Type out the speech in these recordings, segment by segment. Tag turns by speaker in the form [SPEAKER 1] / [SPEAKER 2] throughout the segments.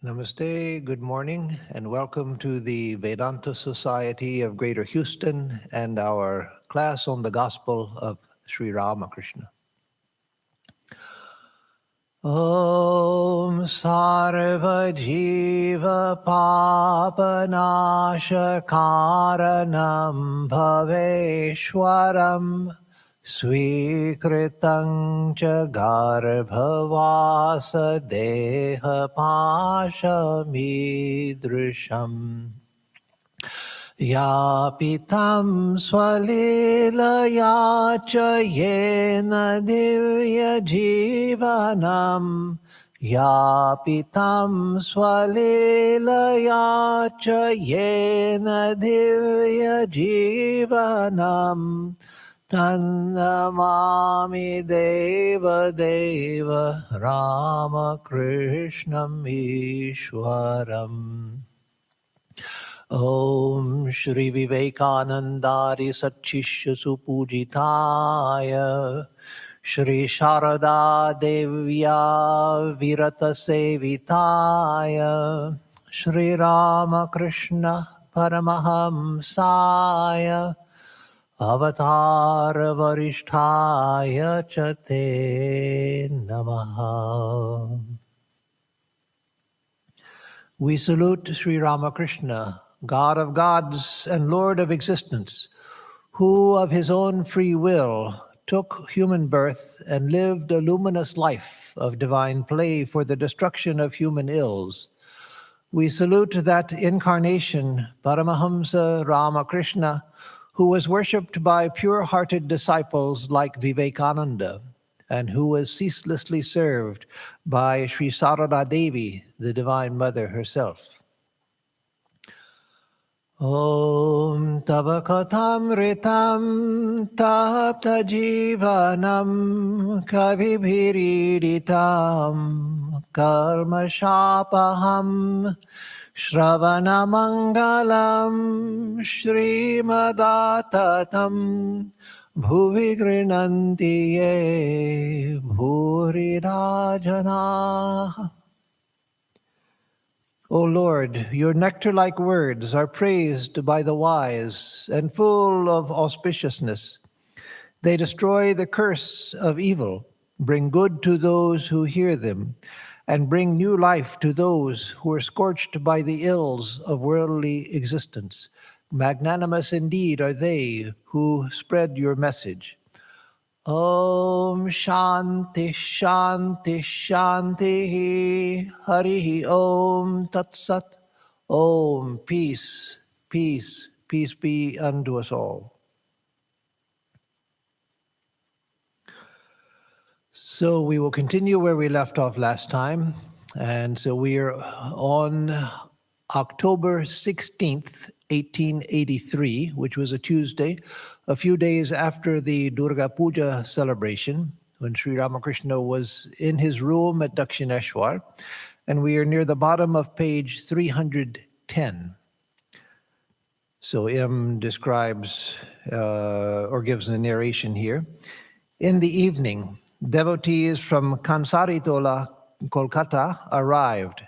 [SPEAKER 1] Namaste, good morning, and welcome to the Vedanta Society of Greater Houston and our class on the Gospel of Sri Ramakrishna. Om Sarva Jiva Papanasha Karanam Bhaveshwaram Swikritang cha garbhavasa deha pashamidrisham Yapitam swalilaya cha yena divya jivanam Yapitam swalilaya cha yena divya jivanam Tannamami Deva Deva Ramakrishnam Ishwaram Om Shri Vivekanandari Satchishya Supujitaya Shri Sharada Devya Virata Sevitaya Shri Ramakrishna Paramahamsaya Avatar Varishtaya Chate Namaha. We salute Sri Ramakrishna, God of gods and Lord of existence, who of his own free will took human birth and lived a luminous life of divine play for the destruction of human ills. We salute that incarnation, Paramahamsa Ramakrishna, who was worshipped by pure-hearted disciples like Vivekananda, and who was ceaselessly served by Sri Sarada Devi, the Divine Mother herself. Om Tava Katamritam Tapta Jivanam Kavibhiriditam Karma Shapaham Shravanamangalam Shrimadattatam Bhuvi Grinanti Ye Bhurirajana. O Lord, your nectar-like words are praised by the wise and full of auspiciousness. They destroy the curse of evil, bring good to those who hear them, and bring new life to those who are scorched by the ills of worldly existence. Magnanimous indeed are they who spread your message. Om Shanti Shanti Shanti Harihi Om Tat Sat. Om peace, peace, peace be unto us all. So we will continue where we left off last time. And so we are on October 16th, 1883, which was a Tuesday, a few days after the Durga Puja celebration, when Sri Ramakrishna was in his room at Dakshineshwar. And we are near the bottom of page 310. So M describes or gives the narration here. In the evening, devotees from Kansaritola, Kolkata, arrived.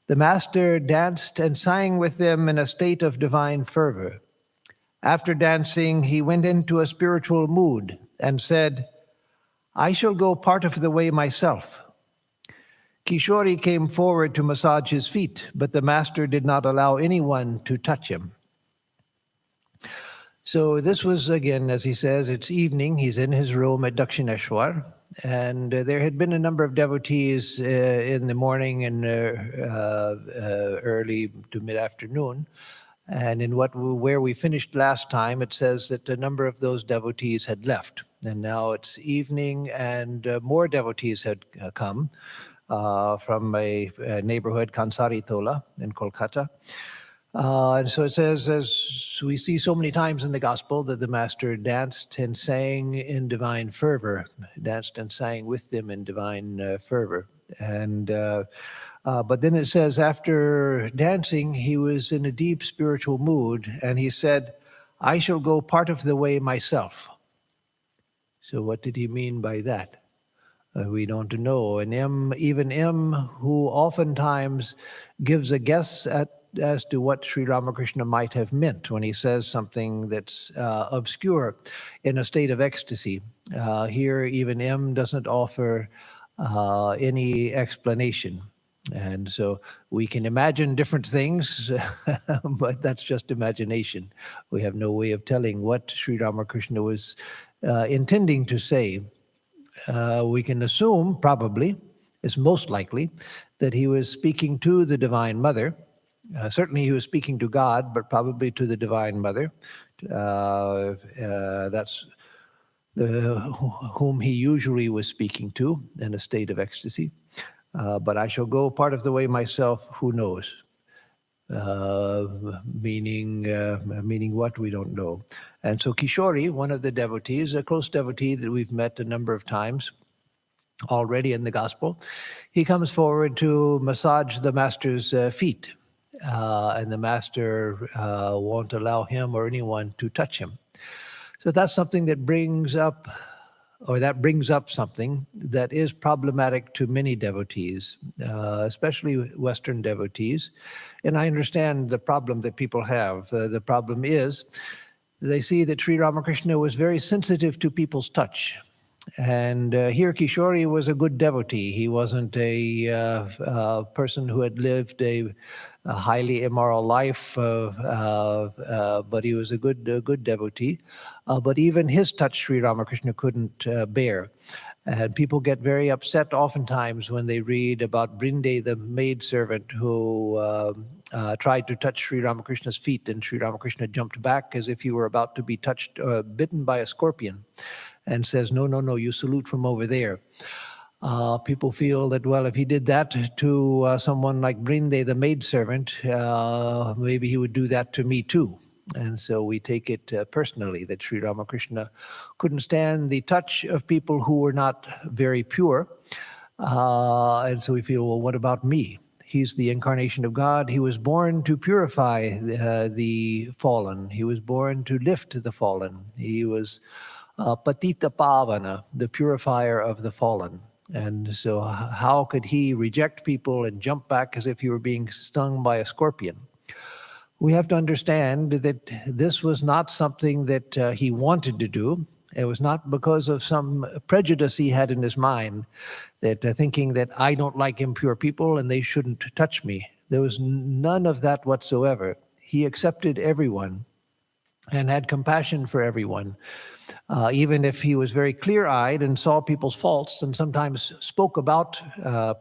[SPEAKER 1] The master danced and sang with them in a state of divine fervor. After dancing, he went into a spiritual mood and said, "I shall go part of the way myself." Kishori came forward to massage his feet, but the master did not allow anyone to touch him. So this was, again, as he says, it's evening. He's in his room at Dakshineshwar. And there had been a number of devotees in the morning and early to mid-afternoon. And in where we finished last time, it says that a number of those devotees had left. And now it's evening, and more devotees had come from a neighborhood, Kansaritola, in Kolkata. And so it says, as we see so many times in the gospel, that the master danced and sang in divine fervor, danced and sang with them in divine fervor. And but then it says, after dancing, he was in a deep spiritual mood, and he said, "I shall go part of the way myself." So what did he mean by that? We don't know. And even M, who oftentimes gives a guess as to what Sri Ramakrishna might have meant when he says something that's obscure in a state of ecstasy. Here, even M doesn't offer any explanation. And so we can imagine different things, but that's just imagination. We have no way of telling what Sri Ramakrishna was intending to say. We can assume, probably, it's most likely, that he was speaking to the Divine Mother. Certainly he was speaking to God, but probably to the Divine Mother. That's whom he usually was speaking to in a state of ecstasy. But I shall go part of the way myself, who knows? Meaning what, we don't know. And so Kishori, one of the devotees, a close devotee that we've met a number of times already in the gospel, he comes forward to massage the master's feet, and the master won't allow him or anyone to touch him. So that's something that brings up something that is problematic to many devotees, especially Western devotees. And I understand the problem that people have. The problem is they see that Sri Ramakrishna was very sensitive to people's touch. And here Kishori was a good devotee. He wasn't a person who had lived a highly immoral life, but he was a good devotee. But even his touch Sri Ramakrishna couldn't bear. And people get very upset oftentimes when they read about Brinde, the maidservant, who tried to touch Sri Ramakrishna's feet, and Sri Ramakrishna jumped back as if he were about to be bitten by a scorpion, and says, no, no, no, you salute from over there. People feel that, well, if he did that to someone like Brinde, the maidservant, maybe he would do that to me too. And so we take it personally that Sri Ramakrishna couldn't stand the touch of people who were not very pure. And so we feel, well, what about me? He's the incarnation of God. He was born to purify the fallen. He was born to lift the fallen. He was Patita Pavana, the purifier of the fallen. And so how could he reject people and jump back as if he were being stung by a scorpion? We have to understand that this was not something that he wanted to do. It was not because of some prejudice he had in his mind, that thinking that I don't like impure people and they shouldn't touch me. There was none of that whatsoever. He accepted everyone and had compassion for everyone. Even if he was very clear-eyed and saw people's faults and sometimes spoke about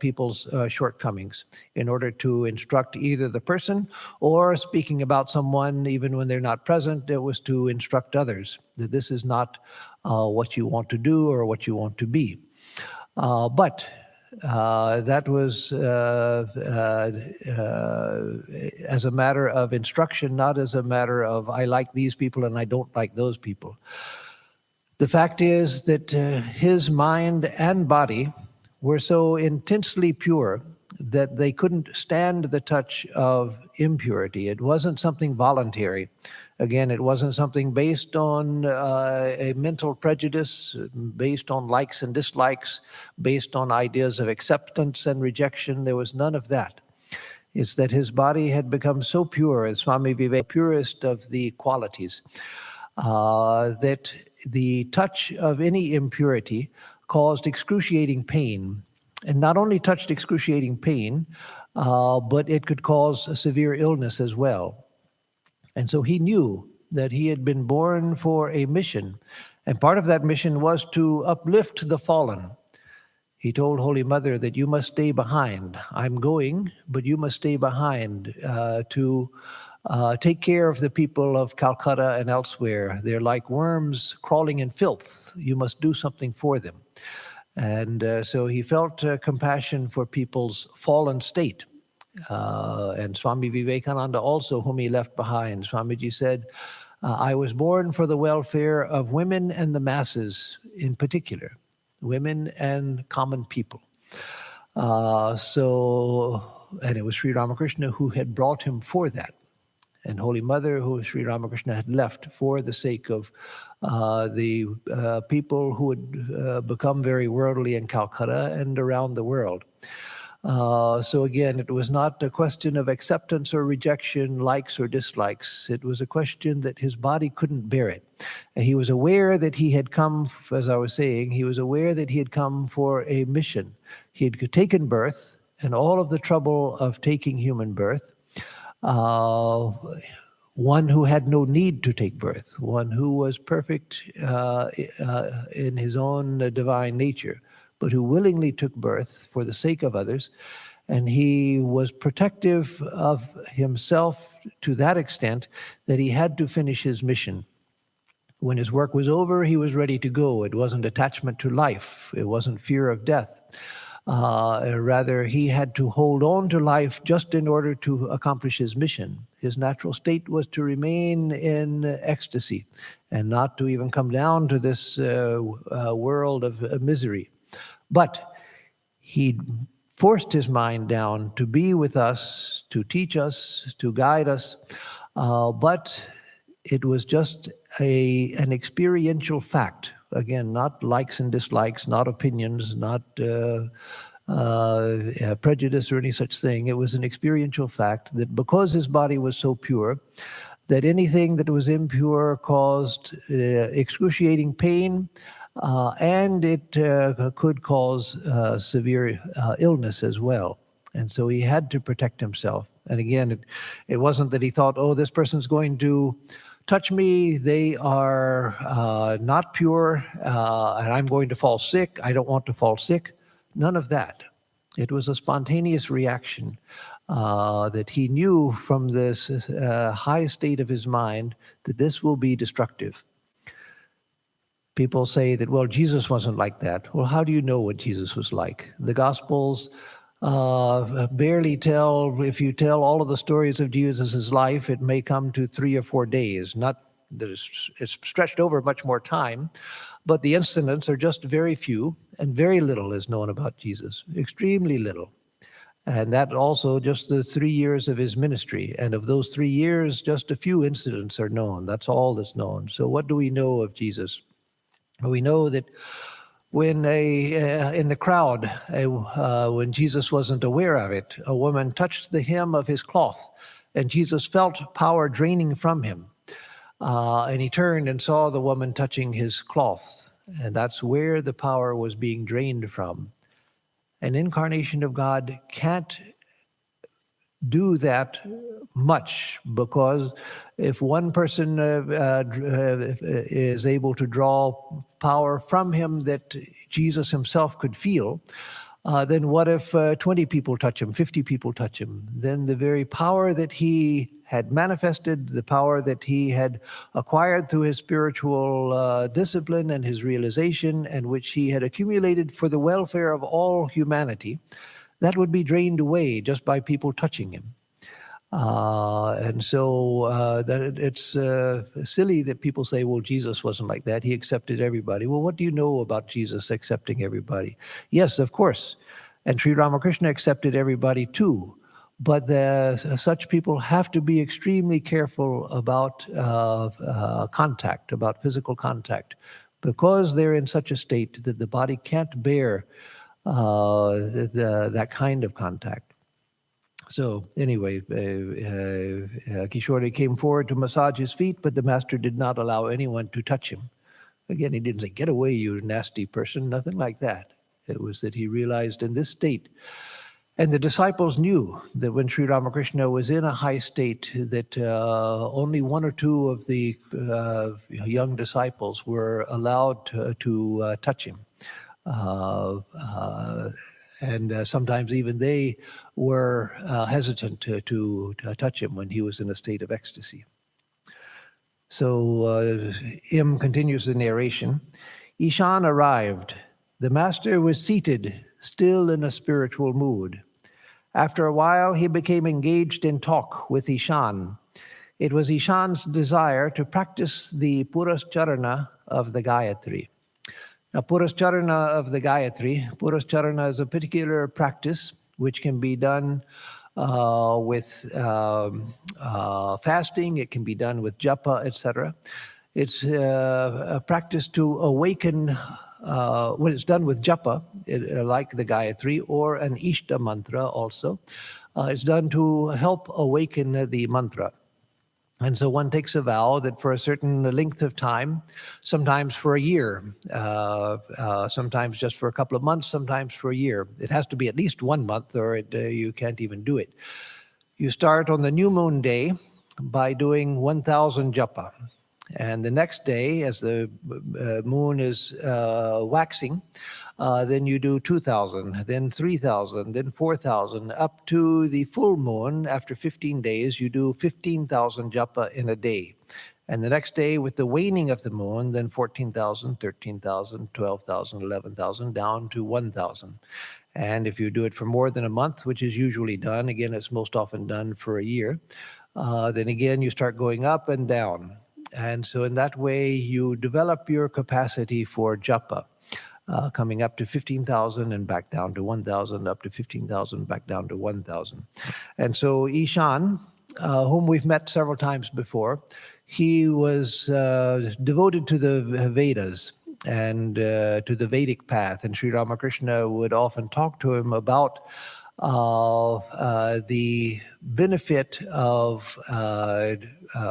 [SPEAKER 1] people's shortcomings in order to instruct either the person, or speaking about someone even when they're not present, it was to instruct others that this is not what you want to do or what you want to be. But that was as a matter of instruction, not as a matter of I like these people and I don't like those people. The fact is that his mind and body were so intensely pure that they couldn't stand the touch of impurity. It wasn't something voluntary. Again, it wasn't something based on a mental prejudice, based on likes and dislikes, based on ideas of acceptance and rejection. There was none of that. It's that his body had become so pure, as Swami Vivekananda, purest of the qualities, that the touch of any impurity caused excruciating pain. And not only touched excruciating pain, but it could cause a severe illness as well. And so he knew that he had been born for a mission. And part of that mission was to uplift the fallen. He told Holy Mother that you must stay behind. I'm going, but you must stay behind to take care of the people of Calcutta and elsewhere. They're like worms crawling in filth. You must do something for them. And so he felt compassion for people's fallen state. And Swami Vivekananda also, whom he left behind, Swamiji said, I was born for the welfare of women and the masses in particular, women and common people. And it was Sri Ramakrishna who had brought him for that. and Holy Mother, who Sri Ramakrishna had left for the sake of the people who had become very worldly in Calcutta and around the world. So again, it was not a question of acceptance or rejection, likes or dislikes. It was a question that his body couldn't bear it. And he was aware that he had come, as I was saying, he was aware that he had come for a mission. He had taken birth, and all of the trouble of taking human birth, one who had no need to take birth, one who was perfect in his own divine nature, but who willingly took birth for the sake of others. And he was protective of himself to that extent that he had to finish his mission. When his work was over, he was ready to go. It wasn't attachment to life. It wasn't fear of death. Rather, he had to hold on to life just in order to accomplish his mission. His natural state was to remain in ecstasy and not to even come down to this world of misery. But he forced his mind down to be with us, to teach us, to guide us. But it was just an experiential fact. Again, not likes and dislikes, not opinions, not prejudice or any such thing. It was an experiential fact that because his body was so pure, that anything that was impure caused excruciating pain, and it could cause severe illness as well. And so he had to protect himself. And again, it wasn't that he thought, oh, this person's going to touch me, they are not pure, and I'm going to fall sick. I don't want to fall sick. None of that. It was a spontaneous reaction that he knew from this high state of his mind that this will be destructive. People say that, well, Jesus wasn't like that. Well, how do you know what Jesus was like? The Gospels barely tell, if you tell all of the stories of Jesus' life, it may come to 3 or 4 days. Not that it's stretched over much more time, but the incidents are just very few, and very little is known about Jesus, extremely little. And that also just the 3 years of his ministry. And of those 3 years, just a few incidents are known. That's all that's known. So what do we know of Jesus? We know that when in the crowd, when Jesus wasn't aware of it, a woman touched the hem of his cloth, and Jesus felt power draining from him. And he turned and saw the woman touching his cloth, and that's where the power was being drained from. An incarnation of God can't do that much, because if one person is able to draw power from him that Jesus himself could feel, then what if 20 people touch him, 50 people touch him? Then the very power that he had manifested, the power that he had acquired through his spiritual discipline and his realization, and which he had accumulated for the welfare of all humanity, that would be drained away just by people touching him. And so that it's silly that people say, well, Jesus wasn't like that. He accepted everybody. Well, what do you know about Jesus accepting everybody? Yes, of course. And Sri Ramakrishna accepted everybody too. But such people have to be extremely careful about contact, about physical contact, because they're in such a state that the body can't bear that kind of contact. So anyway, Kishore came forward to massage his feet, but the master did not allow anyone to touch him. Again, he didn't say, get away, you nasty person, nothing like that. It was that he realized in this state, and the disciples knew that when Sri Ramakrishna was in a high state, that only 1 or 2 of the young disciples were allowed to touch him. And sometimes even they were hesitant to touch him when he was in a state of ecstasy. So Im continues the narration. Ishan arrived. The master was seated, still in a spiritual mood. After a while, he became engaged in talk with Ishan. It was Ishan's desire to practice the Purascharana of the Gayatri. Now, Purascharana of the Gayatri, Purascharana is a particular practice which can be done with fasting. It can be done with japa, etc. It's a practice to awaken. When it's done with japa, like the Gayatri or an Ishta mantra also, it's done to help awaken the mantra. And so one takes a vow that for a certain length of time, sometimes for a year, sometimes just for a couple of months, sometimes for a year. It has to be at least 1 month or you can't even do it. You start on the new moon day by doing 1,000 japa. And the next day, as the moon is waxing, then you do 2,000, then 3,000, then 4,000, up to the full moon. After 15 days, you do 15,000 japa in a day. And the next day, with the waning of the moon, then 14,000, 13,000, 12,000, 11,000, down to 1,000. And if you do it for more than a month, which is usually done, again, it's most often done for a year, then again, you start going up and down. And so in that way, you develop your capacity for japa, coming up to 15,000 and back down to 1,000, up to 15,000, back down to 1,000. And so Ishan, whom we've met several times before, he was devoted to the Vedas and to the Vedic path. And Sri Ramakrishna would often talk to him about the benefit of,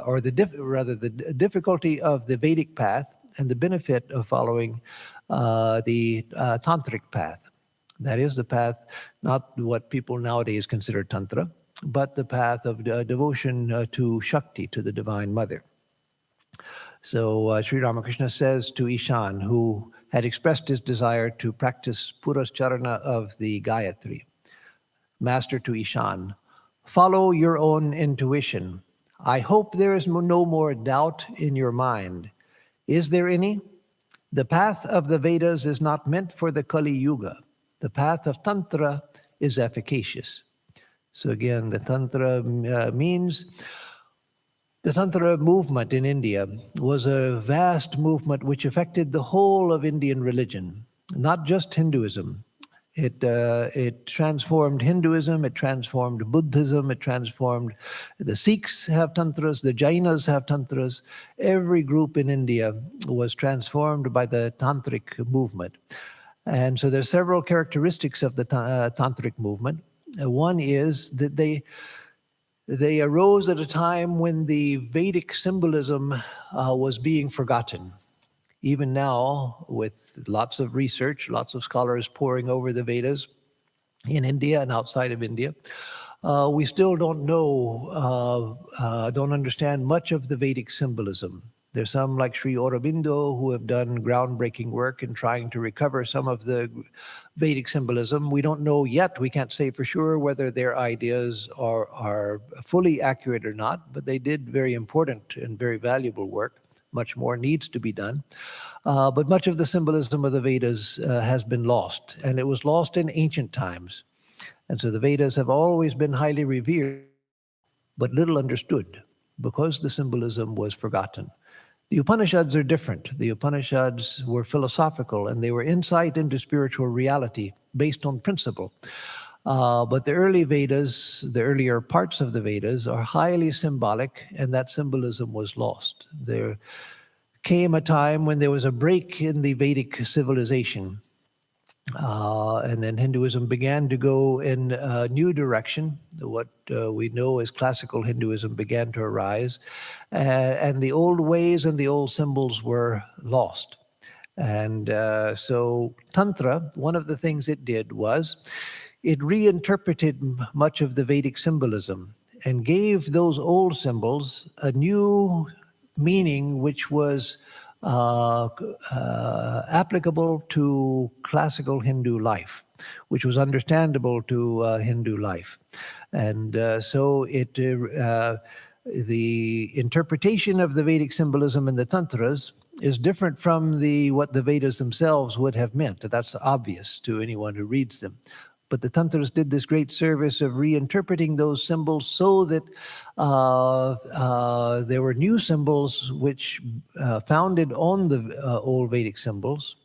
[SPEAKER 1] or the difficulty of the Vedic path and the benefit of following the tantric path. That is the path, not what people nowadays consider tantra, but the path of devotion to Shakti, to the Divine Mother. So Sri Ramakrishna says to Ishan, who had expressed his desire to practice Purascharana of the Gayatri, Master to Ishan, follow your own intuition. I hope there is no more doubt in your mind. Is there any? The path of the Vedas is not meant for the Kali Yuga. The path of Tantra is efficacious. So again, the Tantra means the Tantra movement in India was a vast movement which affected the whole of Indian religion, not just Hinduism. It transformed Hinduism, it transformed Buddhism, it transformed, the Sikhs have tantras, the Jainas have tantras. Every group in India was transformed by the tantric movement. And so there's several characteristics of the tantric movement. One is that they arose at a time when the Vedic symbolism was being forgotten. Even now, with lots of research, lots of scholars poring over the Vedas in India and outside of India, we still don't know, don't understand much of the Vedic symbolism. There's some like Sri Aurobindo who have done groundbreaking work in trying to recover some of the Vedic symbolism. We don't know yet, we can't say for sure whether their ideas are fully accurate or not, but they did very important and very valuable work. Much more needs to be done. But much of the symbolism of the Vedas has been lost, and it was lost in ancient times. And so the Vedas have always been highly revered, but little understood because the symbolism was forgotten. The Upanishads are different. The Upanishads were philosophical, and they were insight into spiritual reality based on principle. But the early Vedas, the earlier parts of the Vedas, are highly symbolic, and that symbolism was lost. There came a time when there was a break in the Vedic civilization, and then Hinduism began to go in a new direction. What we know as classical Hinduism began to arise, and the old ways and the old symbols were lost. And so Tantra, one of the things it did was it reinterpreted much of the Vedic symbolism and gave those old symbols a new meaning which was applicable to classical Hindu life, which was understandable to Hindu life. And so the interpretation of the Vedic symbolism in the Tantras is different from what the Vedas themselves would have meant. That's obvious to anyone who reads them. But the Tantras did this great service of reinterpreting those symbols so that there were new symbols which founded on the old Vedic symbols,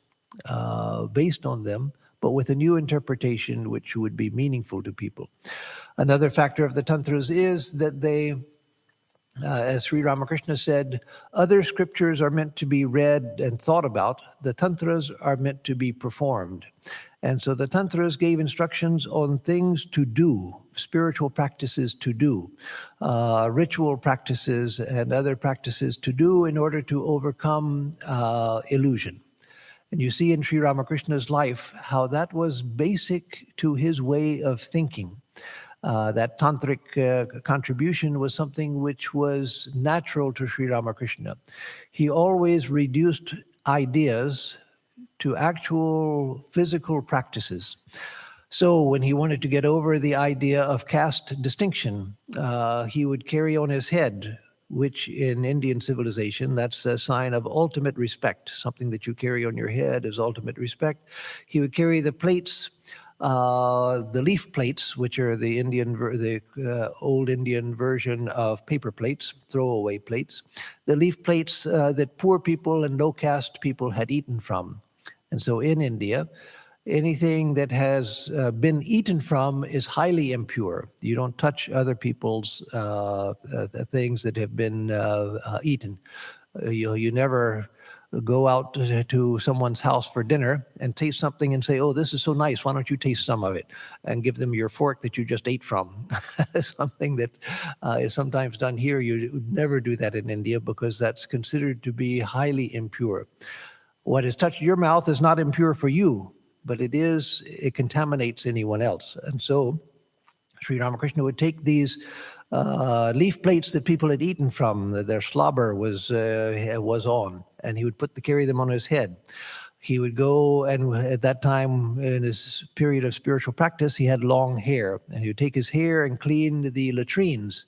[SPEAKER 1] based on them, but with a new interpretation which would be meaningful to people. Another factor of the Tantras is that they, as Sri Ramakrishna said, other scriptures are meant to be read and thought about. The Tantras are meant to be performed. And so the Tantras gave instructions on things to do, spiritual practices to do, ritual practices and other practices to do in order to overcome illusion. And you see in Sri Ramakrishna's life how that was basic to his way of thinking. That tantric contribution was something which was natural to Sri Ramakrishna. He always reduced ideas to actual physical practices. So when he wanted to get over the idea of caste distinction, he would carry on his head, which in Indian civilization, that's a sign of ultimate respect. Something that you carry on your head is ultimate respect. He would carry the plates, the leaf plates, which are the old Indian version of paper plates, throwaway plates, the leaf plates that poor people and low caste people had eaten from. And so in India, anything that has been eaten from is highly impure. You don't touch other people's things that have been eaten. You never go out to someone's house for dinner and taste something and say, oh, this is so nice, why don't you taste some of it? And give them your fork that you just ate from. Something that is sometimes done here. You would never do that in India because that's considered to be highly impure. What is touched your mouth is not impure for you, but it contaminates anyone else. And so Sri Ramakrishna would take these leaf plates that people had eaten from, their slobber was on, and he would carry them on his head. He would go, and at that time, in his period of spiritual practice, he had long hair, and he would take his hair and clean the latrines,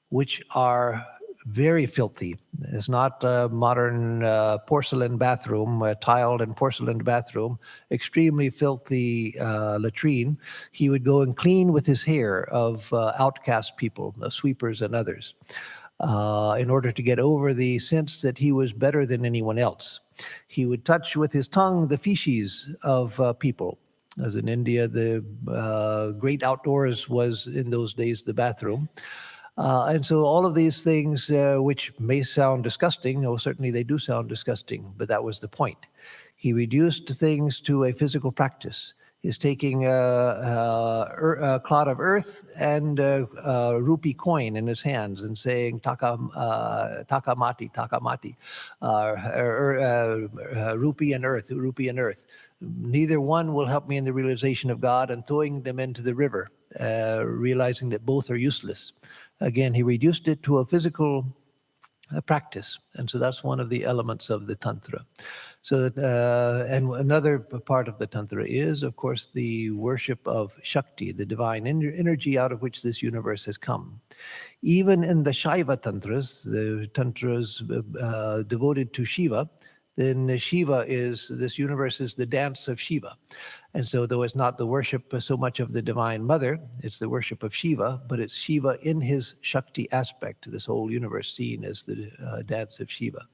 [SPEAKER 1] which are very filthy. It's not a modern porcelain bathroom, a tiled and porcelain bathroom, extremely filthy latrine. He would go and clean with his hair of outcast people, sweepers and others, in order to get over the sense that he was better than anyone else. He would touch with his tongue the feces of people. As in India, the great outdoors was in those days the bathroom. And so all of these things, which may sound disgusting, or certainly they do sound disgusting, but that was the point. He reduced things to a physical practice. He's taking a clod of earth and a rupee coin in his hands and saying, takamati, takamati, rupee and earth, rupee and earth. Neither one will help me in the realization of God, and throwing them into the river, realizing that both are useless. Again, he reduced it to a physical practice. And so that's one of the elements of the Tantra. So that, and another part of the Tantra is, of course, the worship of Shakti, the divine energy out of which this universe has come. Even in the Shaiva Tantras, the Tantras devoted to Shiva, then Shiva this universe is the dance of Shiva. And so though it's not the worship so much of the Divine Mother, it's the worship of Shiva, but it's Shiva in his Shakti aspect, this whole universe seen as the dance of Shiva.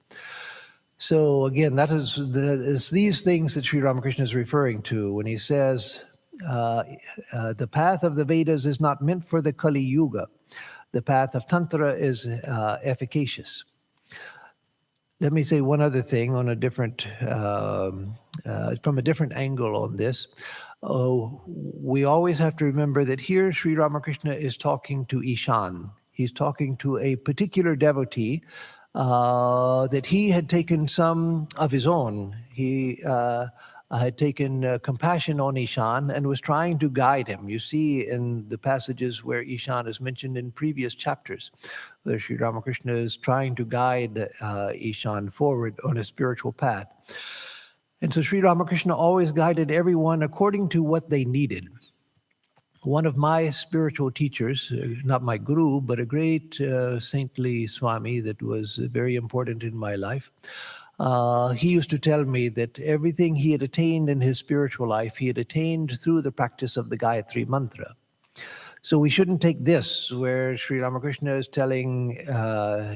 [SPEAKER 1] So again, that is these things that Sri Ramakrishna is referring to when he says, the path of the Vedas is not meant for the Kali Yuga. The path of Tantra is efficacious. Let me say one other thing on a different, from a different angle on this. We always have to remember that here Sri Ramakrishna is talking to Ishan. He's talking to a particular devotee that he had taken some of his own. He had taken compassion on Ishan and was trying to guide him. You see in the passages where Ishan is mentioned in previous chapters, where Sri Ramakrishna is trying to guide Ishan forward on a spiritual path. And so Sri Ramakrishna always guided everyone according to what they needed. One of my spiritual teachers, not my guru, but a great saintly Swami that was very important in my life, he used to tell me that everything he had attained in his spiritual life, he had attained through the practice of the Gayatri Mantra. So we shouldn't take this, where Sri Ramakrishna is telling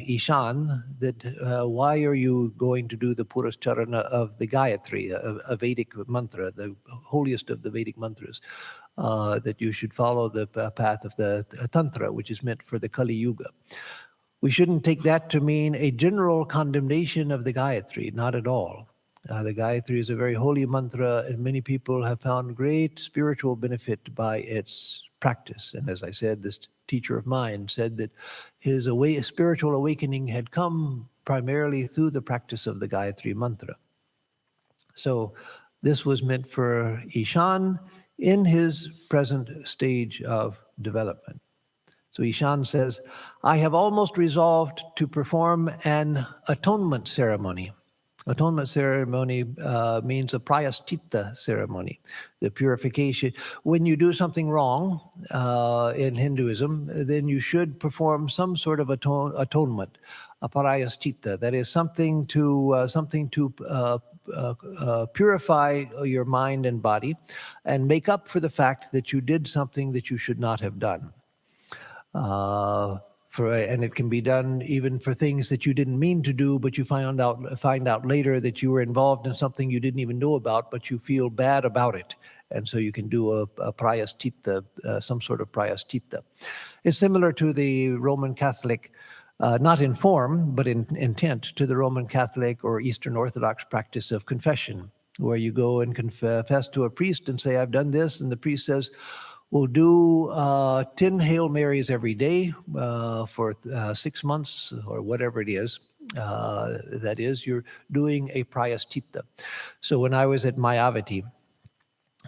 [SPEAKER 1] Ishan that why are you going to do the Purascharana of the Gayatri, a Vedic mantra, the holiest of the Vedic mantras, that you should follow the path of the Tantra, which is meant for the Kali Yuga. We shouldn't take that to mean a general condemnation of the Gayatri, not at all. The Gayatri is a very holy mantra, and many people have found great spiritual benefit by its practice. And as I said, this teacher of mine said that his spiritual awakening had come primarily through the practice of the Gayatri mantra. So this was meant for Ishan in his present stage of development. So Ishan says, I have almost resolved to perform an atonement ceremony. Atonement ceremony means a prayaschitta ceremony, the purification. When you do something wrong in Hinduism, then you should perform some sort of atonement, a prayaschitta. That is something to purify your mind and body and make up for the fact that you did something that you should not have done. And it can be done even for things that you didn't mean to do, but you find out later that you were involved in something you didn't even know about, but you feel bad about it. And so you can do a prayaschitta, some sort of prayaschitta. It's similar to the Roman Catholic, not in form, but in intent, to the Roman Catholic or Eastern Orthodox practice of confession, where you go and confess to a priest and say, I've done this, and the priest says, we'll do 10 Hail Marys every day for 6 months or whatever it is. That is, you're doing a prayaschitta. So when I was at Mayavati,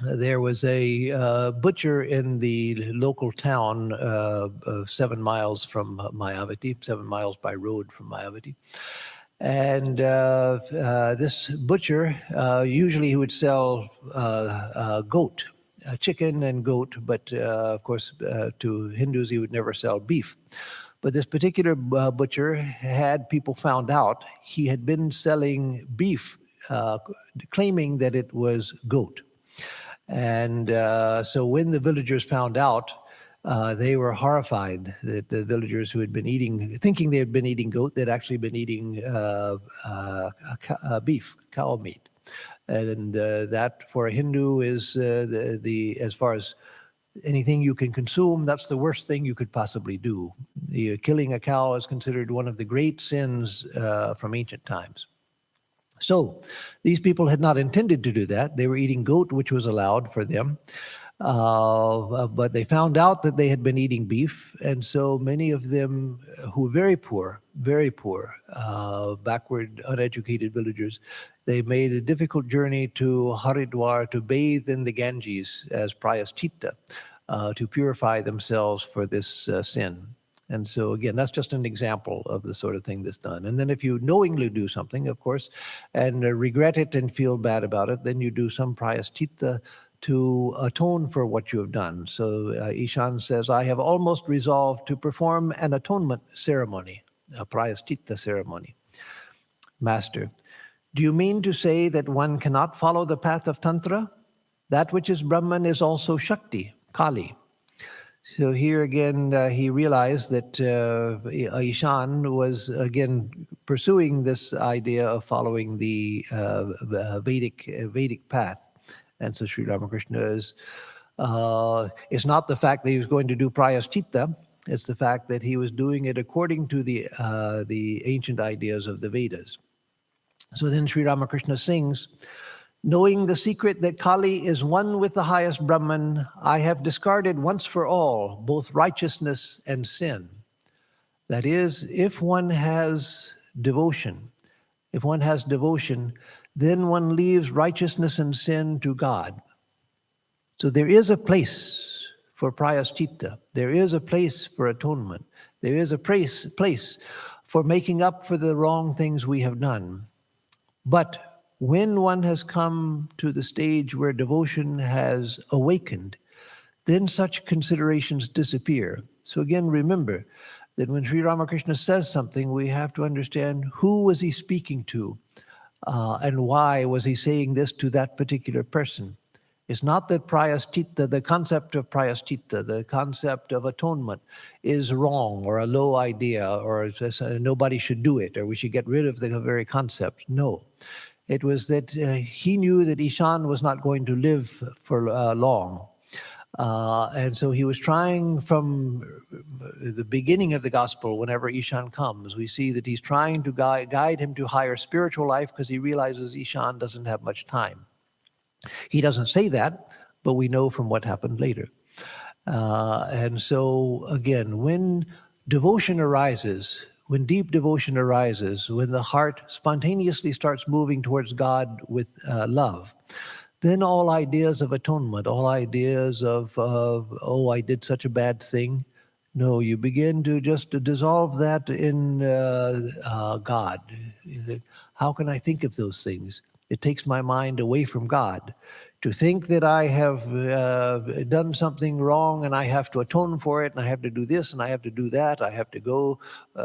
[SPEAKER 1] there was a butcher in the local town 7 miles from Mayavati, 7 miles by road from Mayavati. And this butcher, usually he would sell goat, chicken and goat, but of course to Hindus he would never sell beef. But this particular butcher had people found out he had been selling beef, claiming that it was goat. And so when the villagers found out, they were horrified that the villagers who had been thinking they had been eating goat, they'd actually been eating beef, cow meat. And that for a Hindu is as far as anything you can consume, that's the worst thing you could possibly do. Killing a cow is considered one of the great sins from ancient times. So these people had not intended to do that. They were eating goat, which was allowed for them. But they found out that they had been eating beef, and so many of them who were very poor, backward, uneducated villagers, they made a difficult journey to Haridwar to bathe in the Ganges as prayaschitta, to purify themselves for this sin. And so again, that's just an example of the sort of thing that's done. And then if you knowingly do something, of course, and regret it and feel bad about it, then you do some prayaschitta to atone for what you have done. So Ishan says, I have almost resolved to perform an atonement ceremony, a prayaschitta ceremony. Master, do you mean to say that one cannot follow the path of Tantra? That which is Brahman is also Shakti, Kali. So here again, he realized that Ishan was again pursuing this idea of following the Vedic path. And so Sri Ramakrishna is, it's not the fact that he was going to do prayaschitta, it's the fact that he was doing it according to the ancient ideas of the Vedas. So then Sri Ramakrishna sings, knowing the secret that Kali is one with the highest Brahman, I have discarded once for all both righteousness and sin. That is, if one has devotion, then one leaves righteousness and sin to God. So there is a place for prayaschitta. There is a place for atonement. There is a place for making up for the wrong things we have done. But when one has come to the stage where devotion has awakened, then such considerations disappear. So again, remember that when Sri Ramakrishna says something, we have to understand who was he speaking to, and why was he saying this to that particular person. It's not that prayaschitta, the concept of prayaschitta, the concept of atonement, is wrong or a low idea, or nobody should do it, or we should get rid of the very concept. No. It was that he knew that Ishan was not going to live for long. And so he was trying from the beginning of the gospel, whenever Ishan comes, we see that he's trying to guide him to higher spiritual life, because he realizes Ishan doesn't have much time. He doesn't say that, but we know from what happened later. And so, again, when devotion arises, when deep devotion arises, when the heart spontaneously starts moving towards God with love, then all ideas of atonement, all ideas of, oh, I did such a bad thing, no, you begin to just dissolve that in God. How can I think of those things? It takes my mind away from God. To think that I have done something wrong and I have to atone for it, and I have to do this and I have to do that, I have to go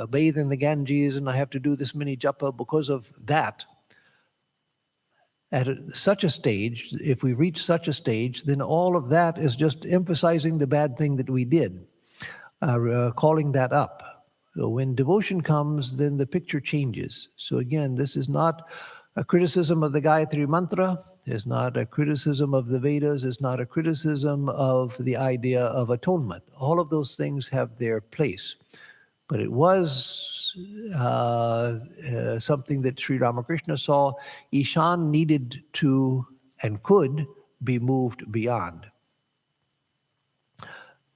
[SPEAKER 1] bathe in the Ganges and I have to do this many japa because of that. At such a stage, if we reach such a stage, then all of that is just emphasizing the bad thing that we did, calling that up. So when devotion comes, then the picture changes. So again, this is not a criticism of the Gayatri Mantra. It's not a criticism of the Vedas. It's not a criticism of the idea of atonement. All of those things have their place. But it was something that Sri Ramakrishna saw Ishan needed to and could be moved beyond.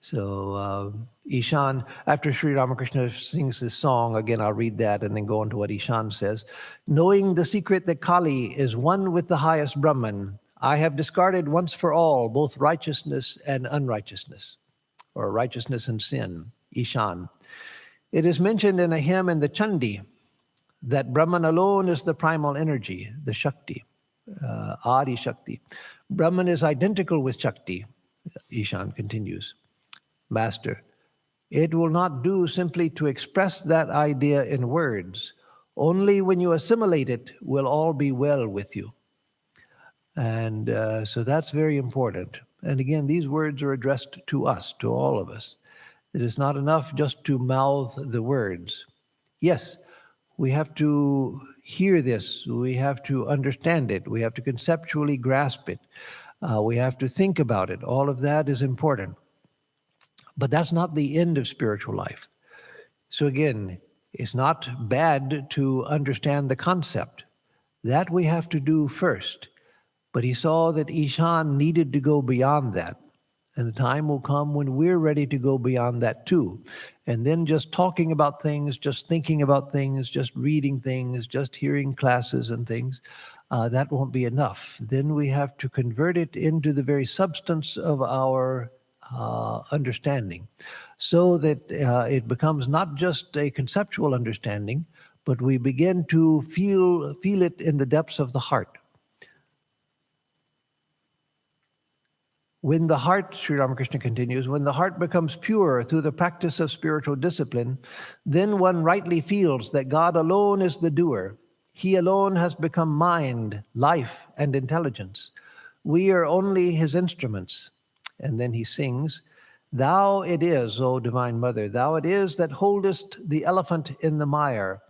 [SPEAKER 1] So Ishan, after Sri Ramakrishna sings this song, again I'll read that and then go on to what Ishan says. Knowing the secret that Kali is one with the highest Brahman, I have discarded once for all both righteousness and unrighteousness, or righteousness and sin, Ishan. It is mentioned in a hymn in the Chandi that Brahman alone is the primal energy, the Shakti, Adi Shakti. Brahman is identical with Shakti, Ishan continues. Master, it will not do simply to express that idea in words. Only when you assimilate it will all be well with you. And so that's very important. And again, these words are addressed to us, to all of us. It is not enough just to mouth the words. Yes, we have to hear this. We have to understand it. We have to conceptually grasp it. We have to think about it. All of that is important. But that's not the end of spiritual life. So again, it's not bad to understand the concept. That we have to do first. But he saw that Ishan needed to go beyond that. And the time will come when we're ready to go beyond that too. And then just talking about things, just thinking about things, just reading things, just hearing classes and things, that won't be enough. Then we have to convert it into the very substance of our understanding, so that it becomes not just a conceptual understanding, but we begin to feel it in the depths of the heart. When the heart, Sri Ramakrishna continues, when the heart becomes pure through the practice of spiritual discipline, then one rightly feels that God alone is the doer. He alone has become mind, life, and intelligence. We are only his instruments. And then he sings, Thou it is, O Divine Mother, thou it is that holdest the elephant in the mire,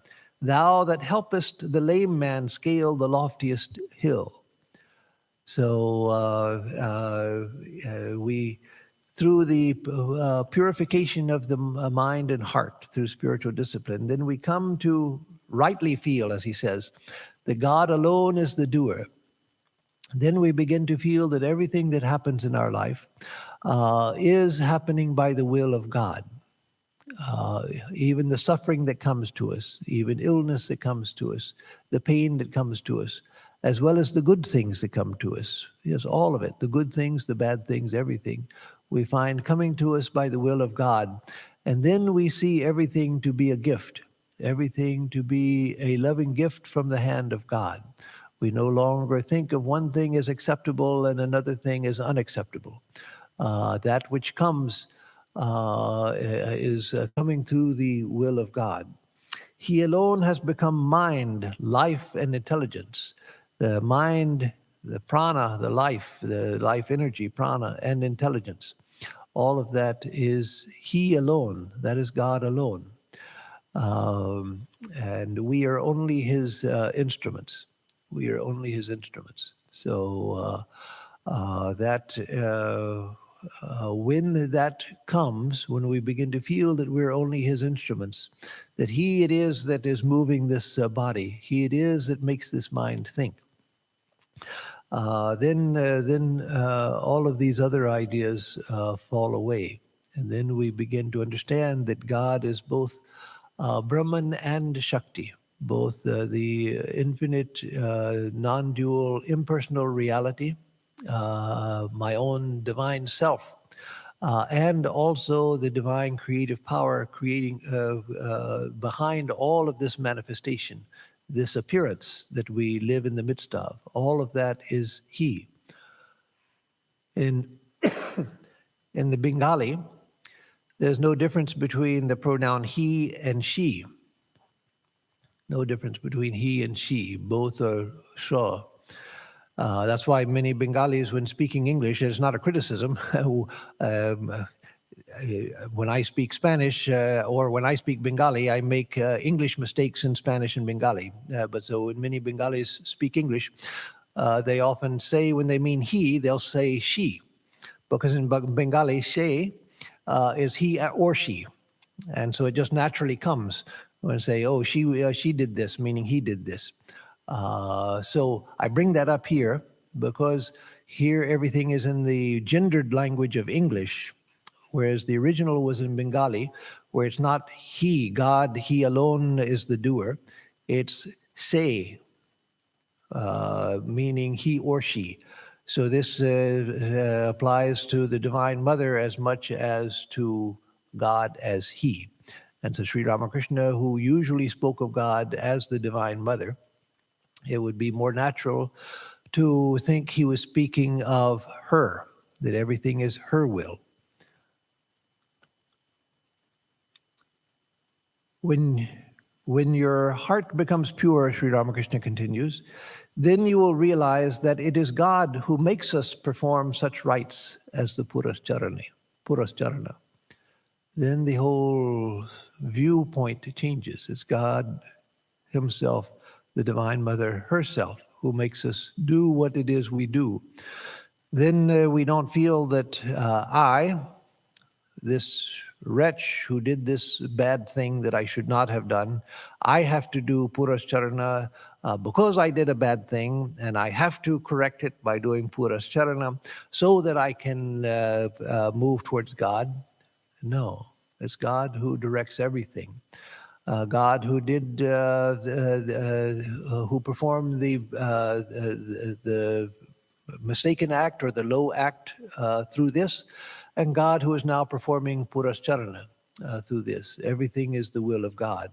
[SPEAKER 1] thou that helpest the lame man scale the loftiest hill. So we, through the purification of the mind and heart through spiritual discipline, then we come to rightly feel, as he says, that God alone is the doer. Then we begin to feel that everything that happens in our life is happening by the will of God. Even the suffering that comes to us, even illness that comes to us, the pain that comes to us, as well as the good things that come to us. Yes, all of it, the good things, the bad things, everything, we find coming to us by the will of God. And then we see everything to be a gift, everything to be a loving gift from the hand of God. We no longer think of one thing as acceptable and another thing as unacceptable. That which comes is coming through the will of God. He alone has become mind, life, and intelligence. The mind the prana, the life energy, prana, and intelligence. All of that is He alone. That is God alone. And we are only His instruments. We are only His instruments. So when that comes, when we begin to feel that we're only His instruments, that He it is that is moving this body, He it is that makes this mind think, then all of these other ideas fall away. And then we begin to understand that God is both Brahman and Shakti, both the infinite, non-dual, impersonal reality, my own divine self, and also the divine creative power creating behind all of this manifestation, this appearance that we live in the midst of. All of that is He. In in the Bengali, there's no difference between the pronoun he and she. No difference between he and she. Both are sure. That's why many Bengalis, when speaking English, it's not a criticism. When I speak Spanish or when I speak Bengali, I make English mistakes in Spanish and Bengali. But so when many Bengalis speak English, they often say when they mean he, they'll say she. Because in Bengali, she is he or she. And so it just naturally comes when I say, oh, she did this, meaning he did this. So I bring that up here because here everything is in the gendered language of English, whereas the original was in Bengali, where it's not he, God, he alone is the doer. It's se, meaning he or she. So this applies to the Divine Mother as much as to God as He. And so Sri Ramakrishna, who usually spoke of God as the Divine Mother, it would be more natural to think he was speaking of her, that everything is her will. When your heart becomes pure, Sri Ramakrishna continues, then you will realize that it is God who makes us perform such rites as the Purascharana. Then the whole viewpoint changes. It's God Himself, the Divine Mother herself, who makes us do what it is we do. Then we don't feel that I, this wretch who did this bad thing that I should not have done, I have to do Purascharana because I did a bad thing, and I have to correct it by doing Purascharana so that I can move towards God. No, it's God who directs everything. God who did, who performed the mistaken act or the low act through this, and God who is now performing Purascharana through this. Everything is the will of God.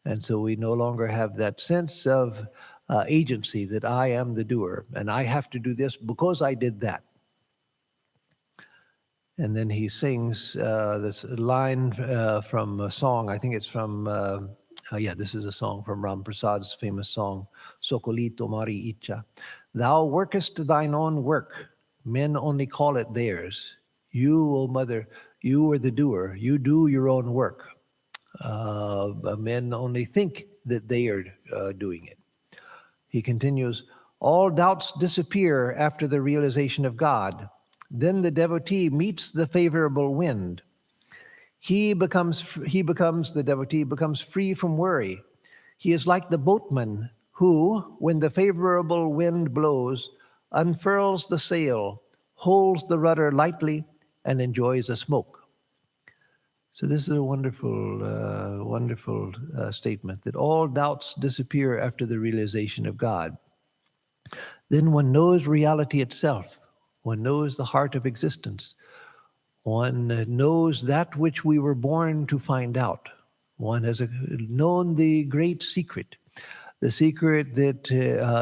[SPEAKER 1] And so we no longer have that sense of agency that I am the doer and I have to do this because I did that. And then he sings this line from a song. I think it's from, this is a song from Ram Prasad's famous song, Sokolito Mari Icha. Thou workest thine own work, men only call it theirs. You, O Mother, you are the doer. You do your own work. Men only think that they are doing it. He continues, all doubts disappear after the realization of God. Then the devotee meets the favorable wind. The devotee becomes free from worry. He is like the boatman who, when the favorable wind blows, unfurls the sail, holds the rudder lightly, and enjoys a smoke. So this is a wonderful statement, that all doubts disappear after the realization of God. Then one knows reality itself. One knows the heart of existence. One knows that which we were born to find out. One has known the great secret, the secret that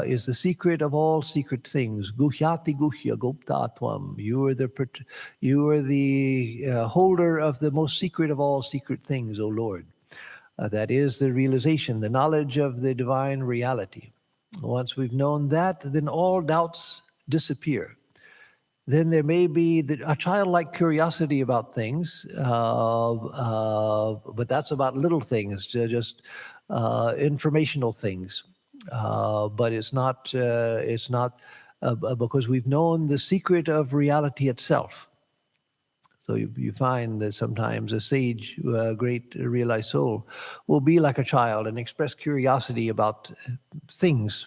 [SPEAKER 1] is the secret of all secret things. Guhyati guhya gopta atvam. You are the holder of the most secret of all secret things, O Lord. That is the realization, the knowledge of the divine reality. Once we've known that, then all doubts disappear. Then there may be a childlike curiosity about things, but that's about little things, just informational things. But it's not. Because we've known the secret of reality itself. So you find that sometimes a sage, a great realized soul, will be like a child and express curiosity about things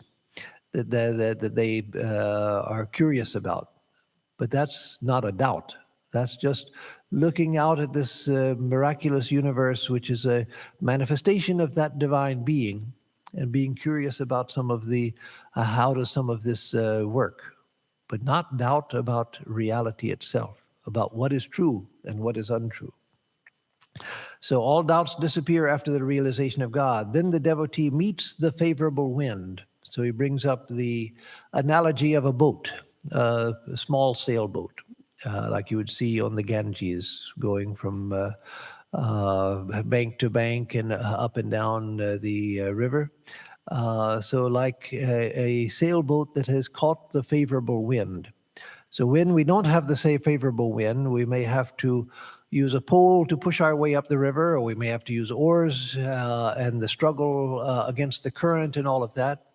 [SPEAKER 1] that they are curious about. But that's not a doubt. That's just looking out at this miraculous universe, which is a manifestation of that divine being, and being curious about some of the how does some of this work, but not doubt about reality itself, about what is true and what is untrue. So all doubts disappear after the realization of God. Then the devotee meets the favorable wind. So he brings up the analogy of a boat, a small sailboat, like you would see on the Ganges, going from bank to bank and up and down the river. So like a sailboat that has caught the favorable wind. So when we don't have the say favorable wind, we may have to use a pole to push our way up the river, or we may have to use oars and the struggle against the current and all of that.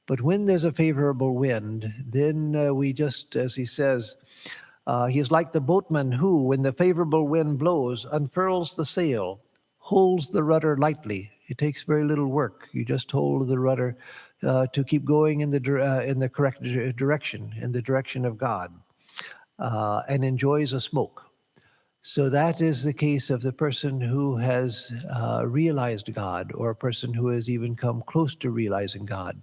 [SPEAKER 1] But when there's a favorable wind, then we just, as he says, he is like the boatman who, when the favorable wind blows, unfurls the sail, holds the rudder lightly. It takes very little work. You just hold the rudder to keep going in the correct direction, in the direction of God, and enjoys a smoke. So that is the case of the person who has realized God, or a person who has even come close to realizing God.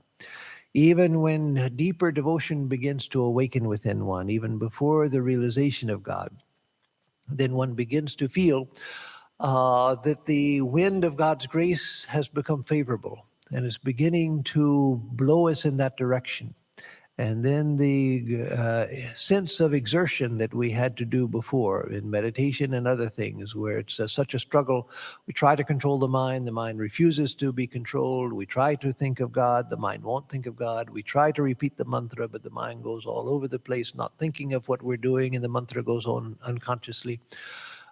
[SPEAKER 1] Even when deeper devotion begins to awaken within one, even before the realization of God, then one begins to feel that the wind of God's grace has become favorable and is beginning to blow us in that direction. And then the sense of exertion that we had to do before in meditation and other things, where it's such a struggle. We try to control the mind refuses to be controlled. We try to think of God, the mind won't think of God. We try to repeat the mantra, but the mind goes all over the place, not thinking of what we're doing, and the mantra goes on unconsciously.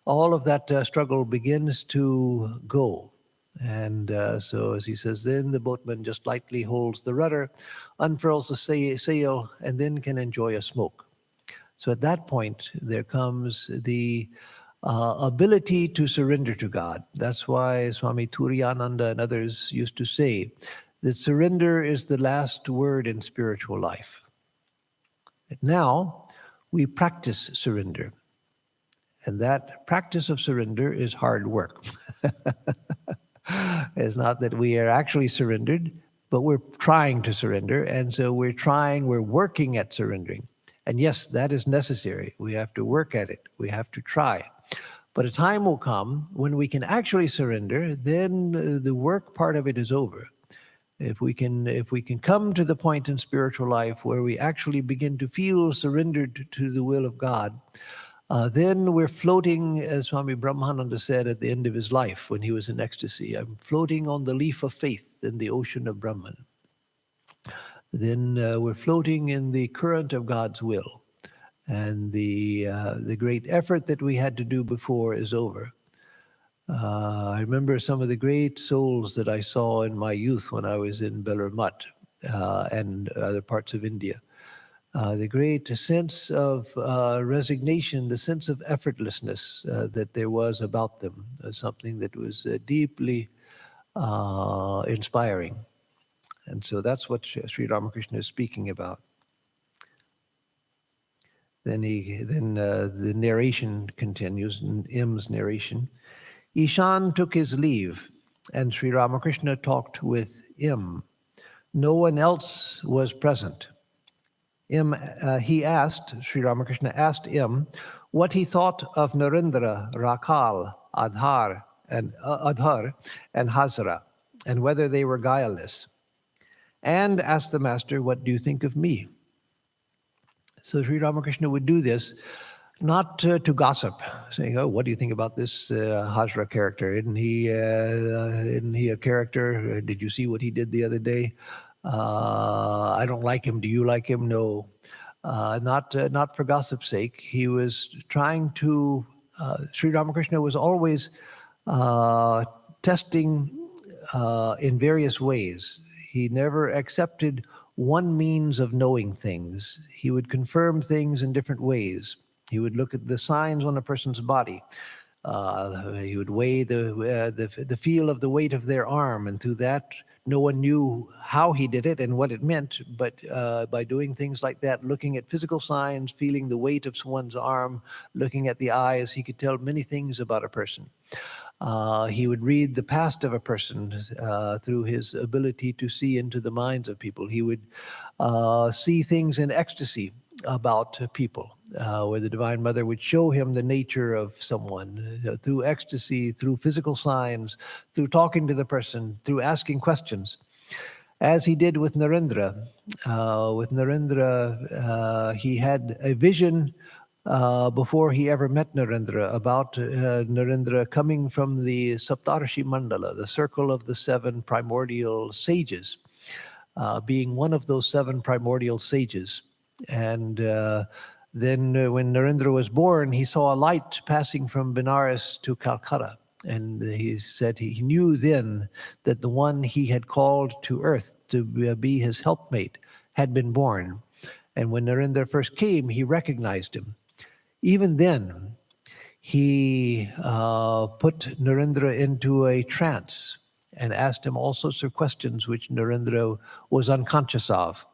[SPEAKER 1] All of that struggle begins to go. And so, as he says, then the boatman just lightly holds the rudder, unfurls the sail, and then can enjoy a smoke. So at that point, there comes the ability to surrender to God. That's why Swami Turiyananda and others used to say that surrender is the last word in spiritual life. And now we practice surrender. And that practice of surrender is hard work. It's not that we are actually surrendered, but we're trying to surrender. And so we're working at surrendering. And yes, that is necessary. We have to work at it. We have to try. But a time will come when we can actually surrender, then the work part of it is over. If we can come to the point in spiritual life where we actually begin to feel surrendered to the will of God, then we're floating, as Swami Brahmananda said at the end of his life when he was in ecstasy, I'm floating on the leaf of faith in the ocean of Brahman. Then we're floating in the current of God's will. And the great effort that we had to do before is over. I remember some of the great souls that I saw in my youth when I was in Belur and other parts of India. The great sense of resignation, the sense of effortlessness that there was about them, something that was deeply inspiring. And so that's what Sri Ramakrishna is speaking about. Then the narration continues, in Im's narration. Ishan took his leave, and Sri Ramakrishna talked with Im. No one else was present. Sri Ramakrishna asked Im what he thought of Narendra, Rakhal, Adhar, and Hazra, and whether they were guileless. And asked the master, what do you think of me? So Sri Ramakrishna would do this, not to gossip, saying, oh, what do you think about this Hazra character? Isn't he a character? Did you see what he did the other day? I don't like him. Do you like him? No. Not for gossip's sake. He was trying to. Sri Ramakrishna was always uh, testing in various ways. He never accepted one means of knowing things. He would confirm things in different ways. He would look at the signs on a person's body. He would weigh the feel of the weight of their arm, and through that, no one knew how he did it and what it meant. But by doing things like that, looking at physical signs, feeling the weight of someone's arm, looking at the eyes, he could tell many things about a person. He would read the past of a person through his ability to see into the minds of people. He would see things in ecstasy about people, where the Divine Mother would show him the nature of someone through ecstasy, through physical signs, through talking to the person, through asking questions, as he did with Narendra. He had a vision before he ever met Narendra about Narendra coming from the Saptarshi Mandala, the circle of the seven primordial sages, being one of those seven primordial sages. And then when Narendra was born, he saw a light passing from Benares to Calcutta. And he said he knew then that the one he had called to earth to be his helpmate had been born. And when Narendra first came, he recognized him. Even then, he put Narendra into a trance and asked him all sorts of questions which Narendra was unconscious of.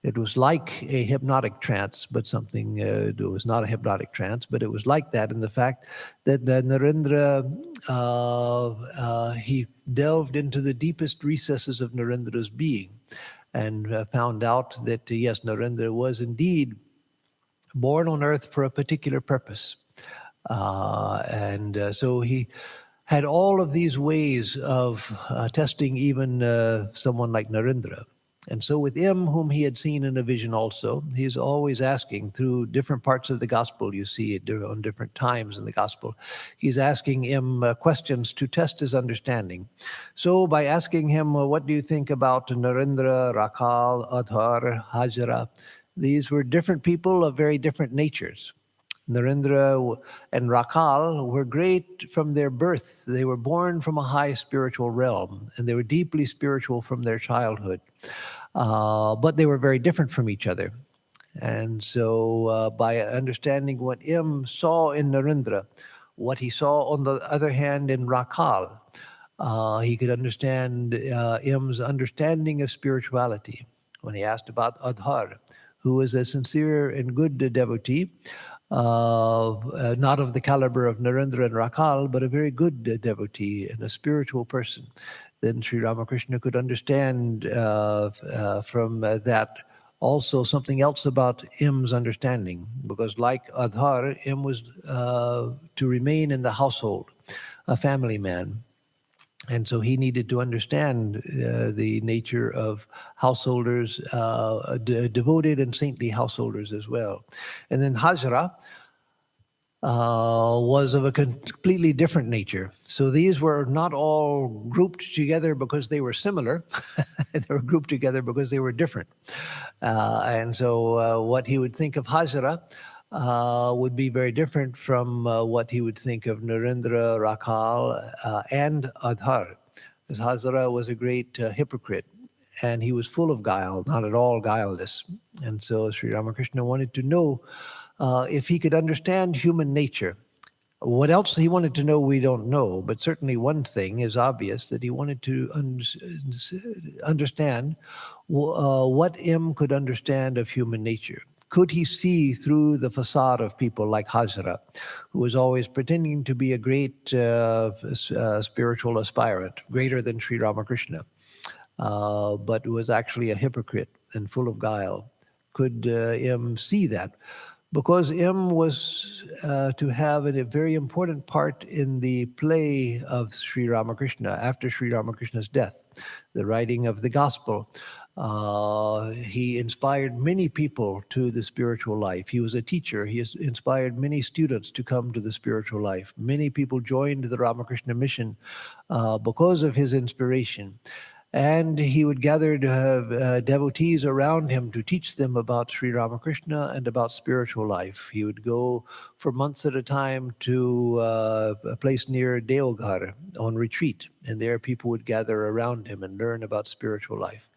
[SPEAKER 1] It was like a hypnotic trance, but something, it was not a hypnotic trance, but it was like that in the fact that Narendra, he delved into the deepest recesses of Narendra's being and found out that, yes, Narendra was indeed born on earth for a particular purpose. So he had all of these ways of testing even someone like Narendra. And so with him, whom he had seen in a vision also, he's always asking through different parts of the gospel, you see it on different times in the gospel, he's asking him questions to test his understanding. So by asking him, what do you think about Narendra, Rakal, Adhar, Hajra? These were different people of very different natures. Narendra and Rakal were great from their birth. They were born from a high spiritual realm, and they were deeply spiritual from their childhood. But they were very different from each other. And so by understanding what M saw in Narendra, what he saw on the other hand in Rakal, he could understand M's understanding of spirituality. When he asked about Adhar, who was a sincere and good devotee, not of the caliber of Narendra and Rakal, but a very good devotee and a spiritual person. Then Sri Ramakrishna could understand from that also something else about M's understanding, because like Adhar, M was to remain in the household, a family man. And so he needed to understand the nature of householders, devoted and saintly householders as well. And then Hajra was of a completely different nature. So these were not all grouped together because they were similar. They were grouped together because they were different. And so what he would think of Hajra would be very different from what he would think of Narendra, Rakal, and Adhar. Because Hajra was a great hypocrite, and he was full of guile, not at all guileless. And so Sri Ramakrishna wanted to know if he could understand human nature. What else he wanted to know, we don't know, but certainly one thing is obvious, that he wanted to understand what M could understand of human nature. Could he see through the facade of people like Hajra, who was always pretending to be a great spiritual aspirant, greater than Sri Ramakrishna, but was actually a hypocrite and full of guile? Could M see that? Because M was to have a very important part in the play of Sri Ramakrishna after Sri Ramakrishna's death, the writing of the Gospel. He inspired many people to the spiritual life. He was a teacher. He has inspired many students to come to the spiritual life. Many people joined the Ramakrishna mission because of his inspiration. And he would gather devotees around him to teach them about Sri Ramakrishna and about spiritual life. He would go for months at a time to a place near Deoghar on retreat, and there people would gather around him and learn about spiritual life.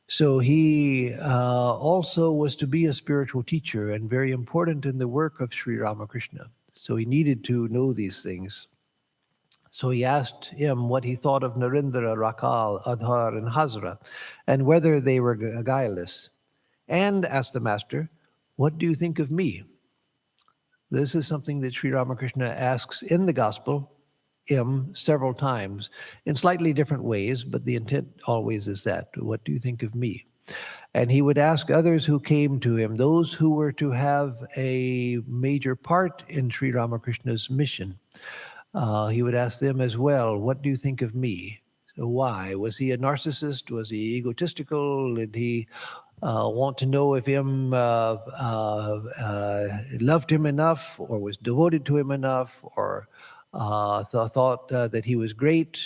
[SPEAKER 1] So he also was to be a spiritual teacher and very important in the work of Sri Ramakrishna. So he needed to know these things. So he asked him what he thought of Narendra, Rakal, Adhar, and Hazra, and whether they were guileless. And asked the master, "What do you think of me?" This is something that Sri Ramakrishna asks in the Gospel several times in slightly different ways, but the intent always is that, "What do you think of me?" And he would ask others who came to him, those who were to have a major part in Sri Ramakrishna's mission. He would ask them as well, "What do you think of me?" So why? Was he a narcissist? Was he egotistical? Did he want to know if him loved him enough, or was devoted to him enough, or thought that he was great?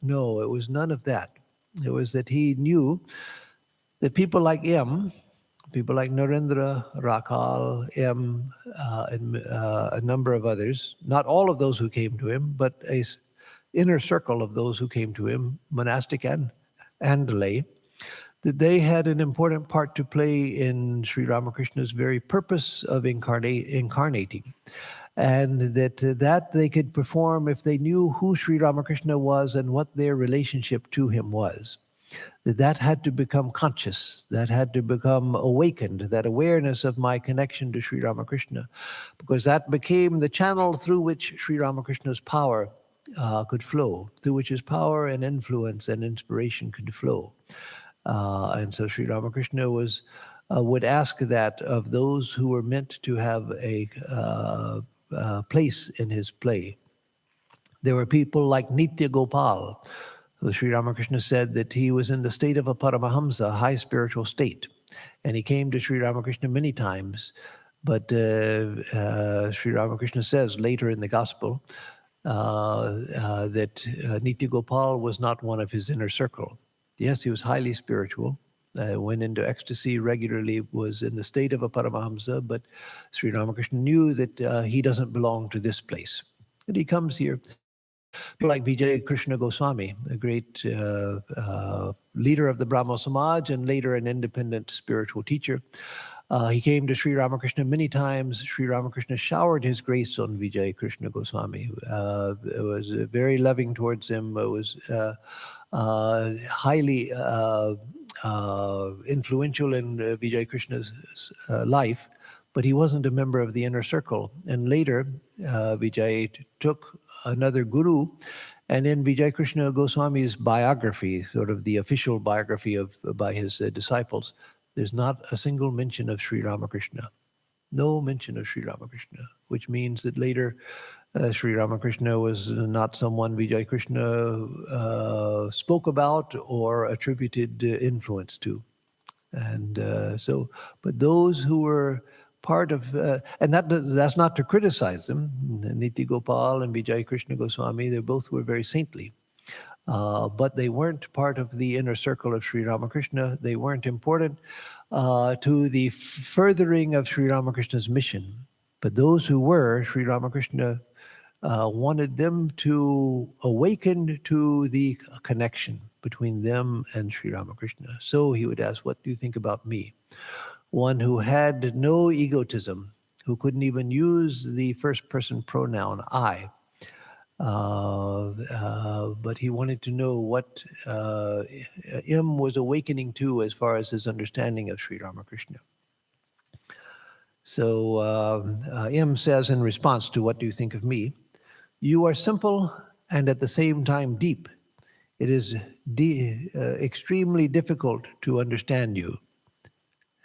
[SPEAKER 1] No, it was none of that. It was that he knew that people like him, people like Narendra, Rakal, and a number of others, not all of those who came to him, but a inner circle of those who came to him, monastic and lay, that they had an important part to play in Sri Ramakrishna's very purpose of incarnating. And that they could perform if they knew who Sri Ramakrishna was and what their relationship to him was. That had to become conscious, that had to become awakened, that awareness of my connection to Sri Ramakrishna, because that became the channel through which Sri Ramakrishna's power could flow, through which his power and influence and inspiration could flow. And so Sri Ramakrishna would ask that of those who were meant to have a place in his play. There were people like Nitya Gopal. Sri Ramakrishna said that he was in the state of a Paramahamsa, high spiritual state. And he came to Sri Ramakrishna many times. But Sri Ramakrishna says later in the Gospel that Nitya Gopal was not one of his inner circle. Yes, he was highly spiritual, went into ecstasy regularly, was in the state of a Paramahamsa, but Sri Ramakrishna knew that he doesn't belong to this place. And he comes here. People like Vijay Krishna Goswami, a great leader of the Brahmo Samaj and later an independent spiritual teacher. He came to Sri Ramakrishna many times. Sri Ramakrishna showered his grace on Vijay Krishna Goswami. It was very loving towards him. It was highly influential in Vijay Krishna's life, but he wasn't a member of the inner circle. And later, Vijay took another guru, and in Vijay Krishna Goswami's biography, sort of the official biography by his disciples, there's not a single mention of Sri Ramakrishna. No mention of Sri Ramakrishna, which means that later Sri Ramakrishna was not someone Vijay Krishna spoke about or attributed influence to. And but those who were part of, and that's not to criticize them. Nitya Gopal and Vijay Krishna Goswami, they both were very saintly. But they weren't part of the inner circle of Sri Ramakrishna. They weren't important to the furthering of Sri Ramakrishna's mission. But those who were, Sri Ramakrishna wanted them to awaken to the connection between them and Sri Ramakrishna. So he would ask, "What do you think about me?" One who had no egotism, who couldn't even use the first person pronoun I. But he wanted to know what M was awakening to as far as his understanding of Sri Ramakrishna. So M says in response to "What do you think of me?" "You are simple and at the same time deep. It is extremely difficult to understand you."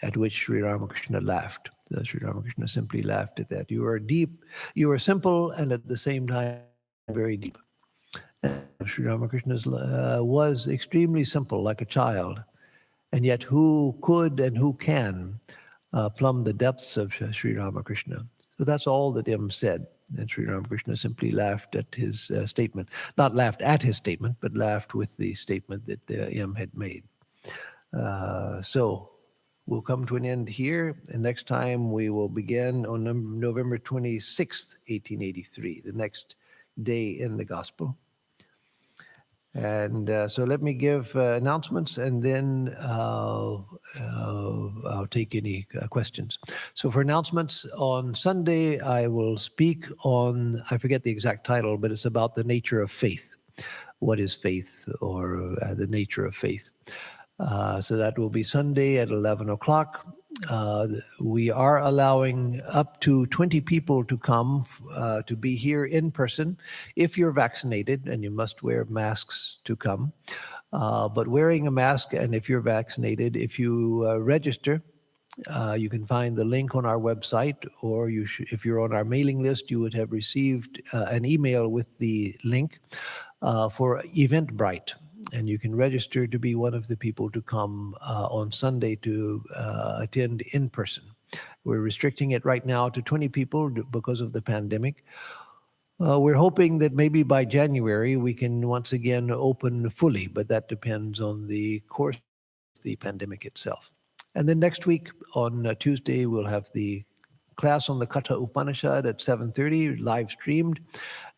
[SPEAKER 1] At which Sri Ramakrishna laughed. Sri Ramakrishna simply laughed at that. You are deep, you are simple, and at the same time very deep. And Sri Ramakrishna was extremely simple, like a child. And yet who could and who can plumb the depths of Sri Ramakrishna? So that's all that M said. And Sri Ramakrishna simply laughed at his statement. Not laughed at his statement, but laughed with the statement that M had made. So we'll come to an end here. And next time we will begin on November 26th, 1883, the next day in the Gospel. And so let me give announcements, and then I'll take any questions. So for announcements, on Sunday, I will speak on, I forget the exact title, but it's about the nature of faith. What is faith, or the nature of faith? So that will be Sunday at 11 o'clock. We are allowing up to 20 people to come to be here in person if you're vaccinated, and you must wear masks to come. But wearing a mask, and if you're vaccinated, if you register, you can find the link on our website, or if you're on our mailing list, you would have received an email with the link for Eventbrite. And you can register to be one of the people to come on Sunday to attend in person. We're restricting it right now to 20 people because of the pandemic. We're hoping that maybe by January we can once again open fully, but that depends on the course of the pandemic itself. And then next week on Tuesday, we'll have the class on the Katha Upanishad at 7:30, live streamed.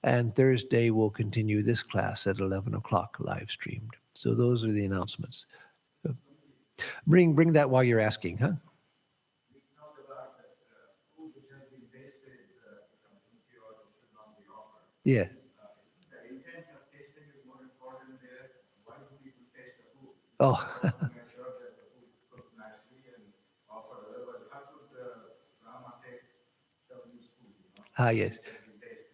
[SPEAKER 1] And Thursday, we'll continue this class at 11 o'clock, live streamed. So those are the announcements. Bring that while you're asking, huh?
[SPEAKER 2] We talked about that food which has been tasted becomes impure and should not be offered.
[SPEAKER 1] Yeah.
[SPEAKER 2] The intention of tasting is more important there. Why do people taste the food?
[SPEAKER 1] Oh.
[SPEAKER 2] To make sure that the food is cooked nicely and offered. Otherwise, how could Rama take Shabani's food?
[SPEAKER 1] Yes.
[SPEAKER 2] Has been tasted.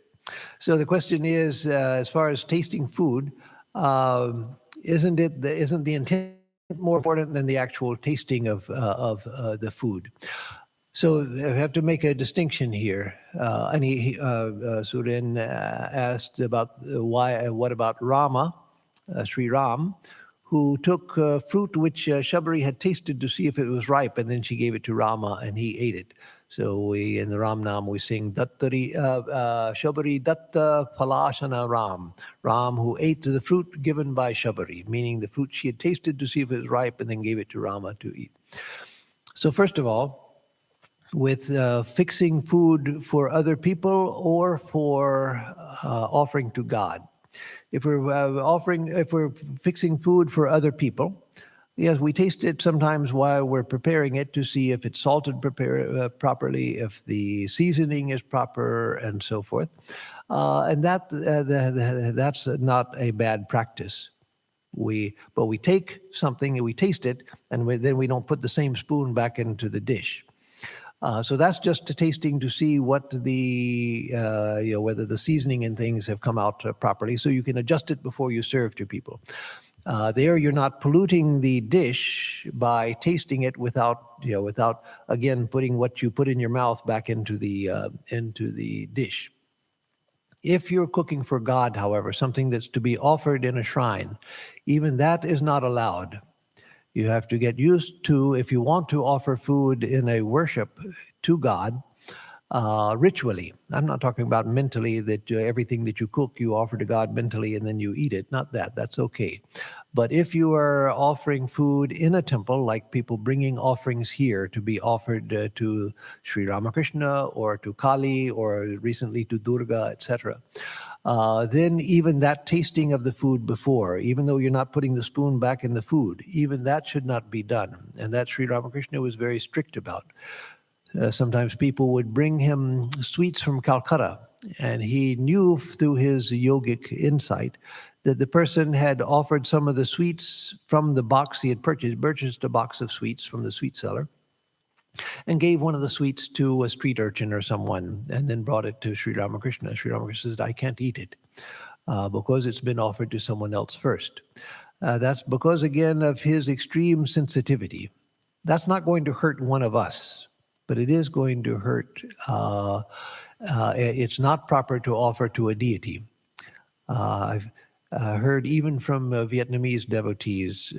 [SPEAKER 1] So the question is, as far as tasting food, isn't the intent more important than the actual tasting of the food? So I have to make a distinction here. And Suren asked about what about Rama, Sri Ram, who took fruit which Shabari had tasted to see if it was ripe, and then she gave it to Rama, and he ate it. So we, in the Ram Nam, we sing Dattari Shabari Datta Palashana Ram. Ram, who ate the fruit given by Shabari, meaning the fruit she had tasted to see if it was ripe, and then gave it to Rama to eat. So first of all, with fixing food for other people or for offering to God. If we're fixing food for other people, yes, we taste it sometimes while we're preparing it to see if it's salted properly, if the seasoning is proper, and so forth. And that's not a bad practice. But we take something and we taste it, and then we don't put the same spoon back into the dish. So that's just a tasting to see what whether the seasoning and things have come out properly, so you can adjust it before you serve to people. There, you're not polluting the dish by tasting it without again putting what you put in your mouth back into the dish. If you're cooking for God, however, something that's to be offered in a shrine, even that is not allowed. You have to get used to, if you want to offer food in a worship to God, ritually. I'm not talking about mentally, that everything that you cook, you offer to God mentally and then you eat it. Not that. That's okay. But if you are offering food in a temple, like people bringing offerings here to be offered to Sri Ramakrishna or to Kali or recently to Durga, etc., then even that tasting of the food before, even though you're not putting the spoon back in the food, even that should not be done. And that Sri Ramakrishna was very strict about. Sometimes people would bring him sweets from Calcutta, and he knew through his yogic insight that the person had offered some of the sweets from the box he had purchased a box of sweets from the sweet seller, and gave one of the sweets to a street urchin or someone, and then brought it to Sri Ramakrishna. Sri Ramakrishna said, I can't eat it because it's been offered to someone else first. That's because, again, of his extreme sensitivity. That's not going to hurt one of us, but it is going to hurt. It's not proper to offer to a deity. heard even from Vietnamese devotees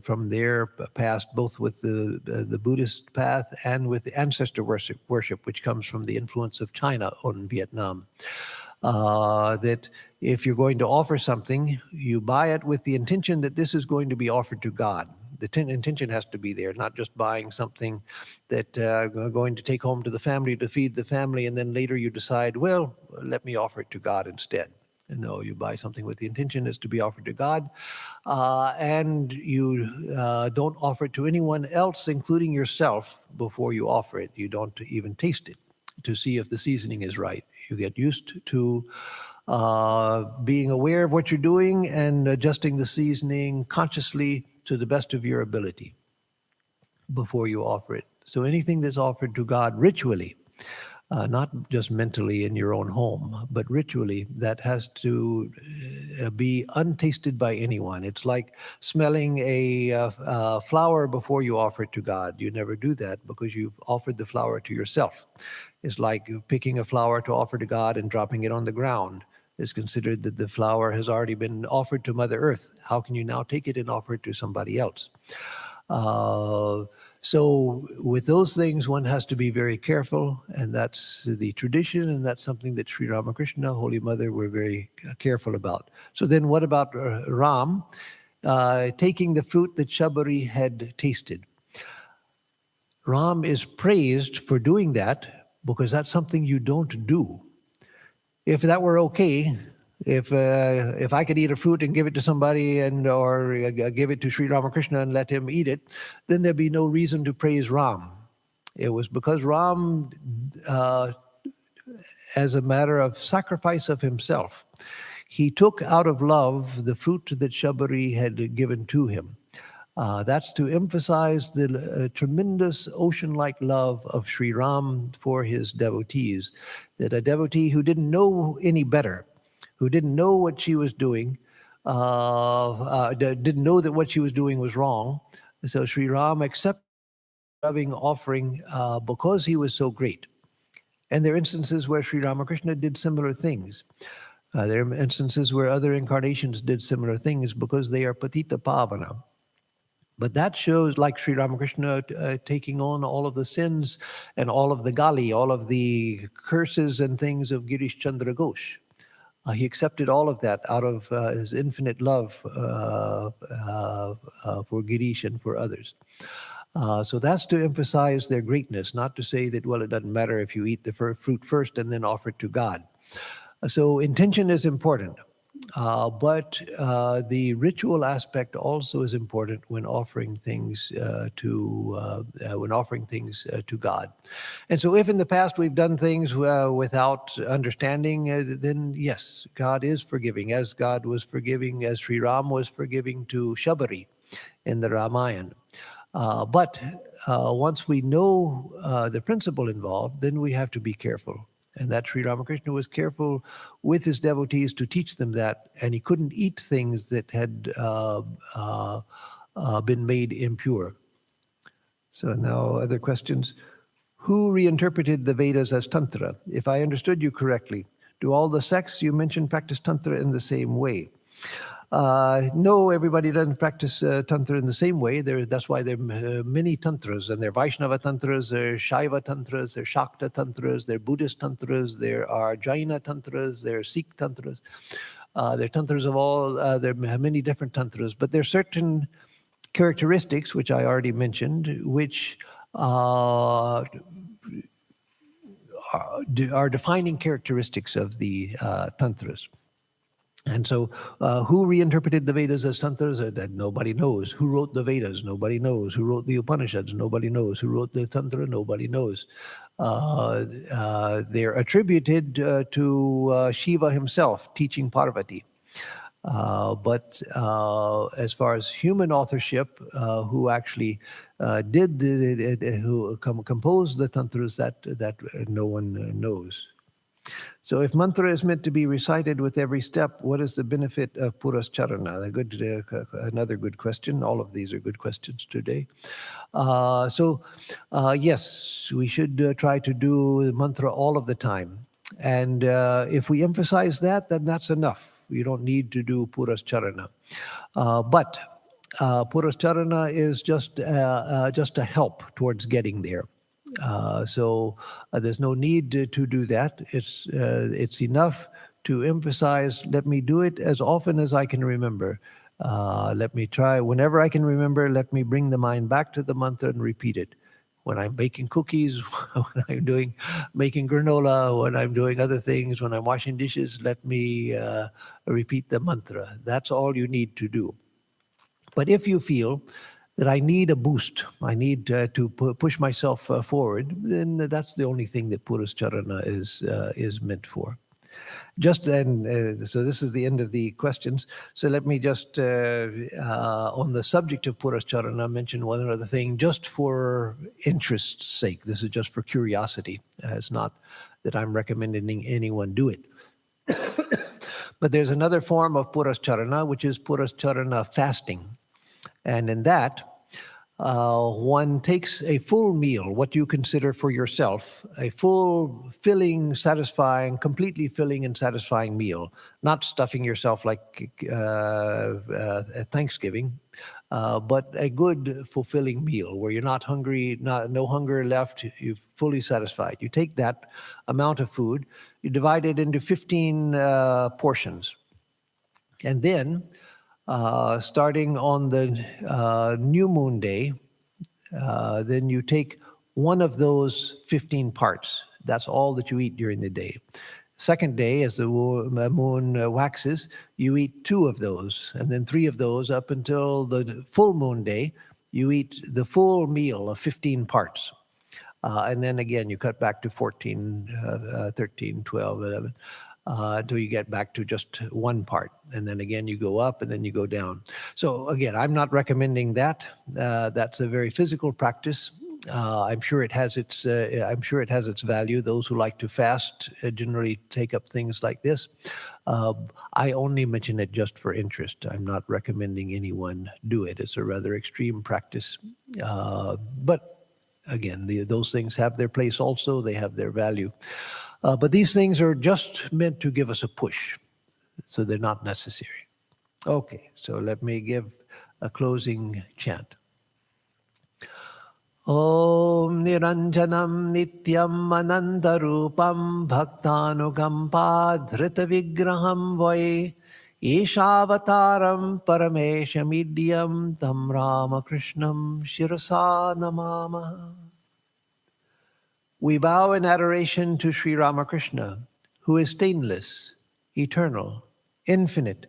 [SPEAKER 1] from their past, both with the Buddhist path and with the ancestor worship, which comes from the influence of China on Vietnam. That if you're going to offer something, you buy it with the intention that this is going to be offered to God. The intention has to be there, not just buying something that going to take home to the family to feed the family, and then later you decide, well, let me offer it to God instead. No, you buy something with the intention is to be offered to God, and you don't offer it to anyone else, including yourself, before you offer it. You don't even taste it to see if the seasoning is right. You get used to being aware of what you're doing and adjusting the seasoning consciously to the best of your ability before you offer it. So anything that's offered to God ritually, not just mentally in your own home, but ritually, that has to be untasted by anyone. It's like smelling a flower before you offer it to God. You never do that because you've offered the flower to yourself. It's like picking a flower to offer to God and dropping it on the ground. It's considered that the flower has already been offered to Mother Earth. How can you now take it and offer it to somebody else? So with those things, one has to be very careful, and that's the tradition, and that's something that Sri Ramakrishna, Holy Mother, were very careful about. So then what about Ram taking the fruit that Shabari had tasted? Ram is praised for doing that because that's something you don't do. If that were okay, if I could eat a fruit and give it to somebody or give it to Sri Ramakrishna and let him eat it, then there'd be no reason to praise Ram. It was because Ram, as a matter of sacrifice of himself, he took out of love the fruit that Shabari had given to him. That's to emphasize the tremendous ocean-like love of Sri Ram for his devotees, that a devotee who didn't know any better, who didn't know what she was doing, didn't know that what she was doing was wrong. So Sri Ram accepted the loving offering because he was so great. And there are instances where Sri Ramakrishna did similar things. There are instances where other incarnations did similar things because they are patita pavana. But that shows, like Sri Ramakrishna taking on all of the sins and all of the gali, all of the curses and things of Girish Chandra Ghosh. He accepted all of that out of his infinite love for Girish and for others. So that's to emphasize their greatness, not to say that, well, it doesn't matter if you eat the fruit first and then offer it to God. So intention is important. But the ritual aspect also is important when offering things to God. And so, if in the past we've done things without understanding, then yes, God is forgiving, as God was forgiving, as Sri Ram was forgiving to Shabari in the Ramayana. But once we know the principle involved, then we have to be careful. And that Sri Ramakrishna was careful with his devotees to teach them that, and he couldn't eat things that had been made impure. So now other questions. Who reinterpreted the Vedas as Tantra? If I understood you correctly, do all the sects you mentioned practice Tantra in the same way? No, everybody doesn't practice Tantra in the same way. That's why there are many Tantras, and there are Vaishnava Tantras, there are Shaiva Tantras, there are Shakta Tantras, there are Buddhist Tantras, there are Jaina Tantras, there are Sikh Tantras. There are Tantras of all, there are many different Tantras, but there are certain characteristics, which I already mentioned, which are defining characteristics of the Tantras. And so, who reinterpreted the Vedas as Tantras? That nobody knows. Who wrote the Vedas? Nobody knows. Who wrote the Upanishads? Nobody knows. Who wrote the Tantra? Nobody knows. They're attributed to Shiva himself teaching Parvati. But as far as human authorship, who actually composed the Tantras, that no one knows. So if mantra is meant to be recited with every step, what is the benefit of Purascharana? Another good question. All of these are good questions today. Yes, we should try to do mantra all of the time. And if we emphasize that, then that's enough. You don't need to do Purascharana. But Purascharana is just a help towards getting there. So there's no need to do that. It's enough to emphasize, let me do it as often as I can remember. Let me try, whenever I can remember, let me bring the mind back to the mantra and repeat it. When I'm baking cookies, when I'm making granola, when I'm doing other things, when I'm washing dishes, let me repeat the mantra. That's all you need to do. But if you feel that I need a boost, I need to push myself forward, then that's the only thing that Purascharana is meant for. Just then, so this is the end of the questions. So let me just, on the subject of Purascharana, mention one other thing, just for interest's sake. This is just for curiosity. It's not that I'm recommending anyone do it. But there's another form of Purascharana, which is Purascharana fasting. And in that, one takes a full meal, what you consider for yourself, a full, filling, satisfying, completely filling and satisfying meal, not stuffing yourself like at Thanksgiving, but a good, fulfilling meal where you're not hungry, no hunger left, you're fully satisfied. You take that amount of food, you divide it into 15 portions. And then, starting on the new moon day, then you take one of those 15 parts. That's all that you eat during the day. Second day, as the moon waxes, you eat 2 of those, and then 3 of those up until the full moon day. You eat the full meal of 15 parts. And then again, you cut back to 14, 13, 12, 11, until you get back to just one part. And then again, you go up and then you go down. So again, I'm not recommending that. That's a very physical practice. I'm sure it has its value. Those who like to fast generally take up things like this. I only mention it just for interest. I'm not recommending anyone do it. It's a rather extreme practice. But again, those things have their place also. They have their value. But these things are just meant to give us a push, so they're not necessary. Okay, so let me give a closing chant. Om Niranjanam Nityam Anantarupam Bhaktanukampa Dhrita Vigraham Vai Ishavataram Parameshamidyam Tam Ramakrishnam Shirasa Namama. We bow in adoration to Sri Ramakrishna, who is stainless, eternal, infinite,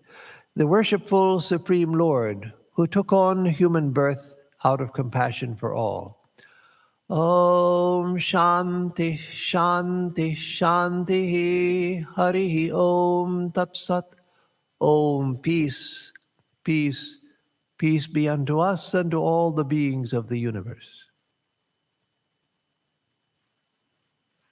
[SPEAKER 1] the worshipful Supreme Lord, who took on human birth out of compassion for all. Om Shanti Shanti Shanti Hari Om Tat Sat. Om peace, peace, peace be unto us and to all the beings of the universe.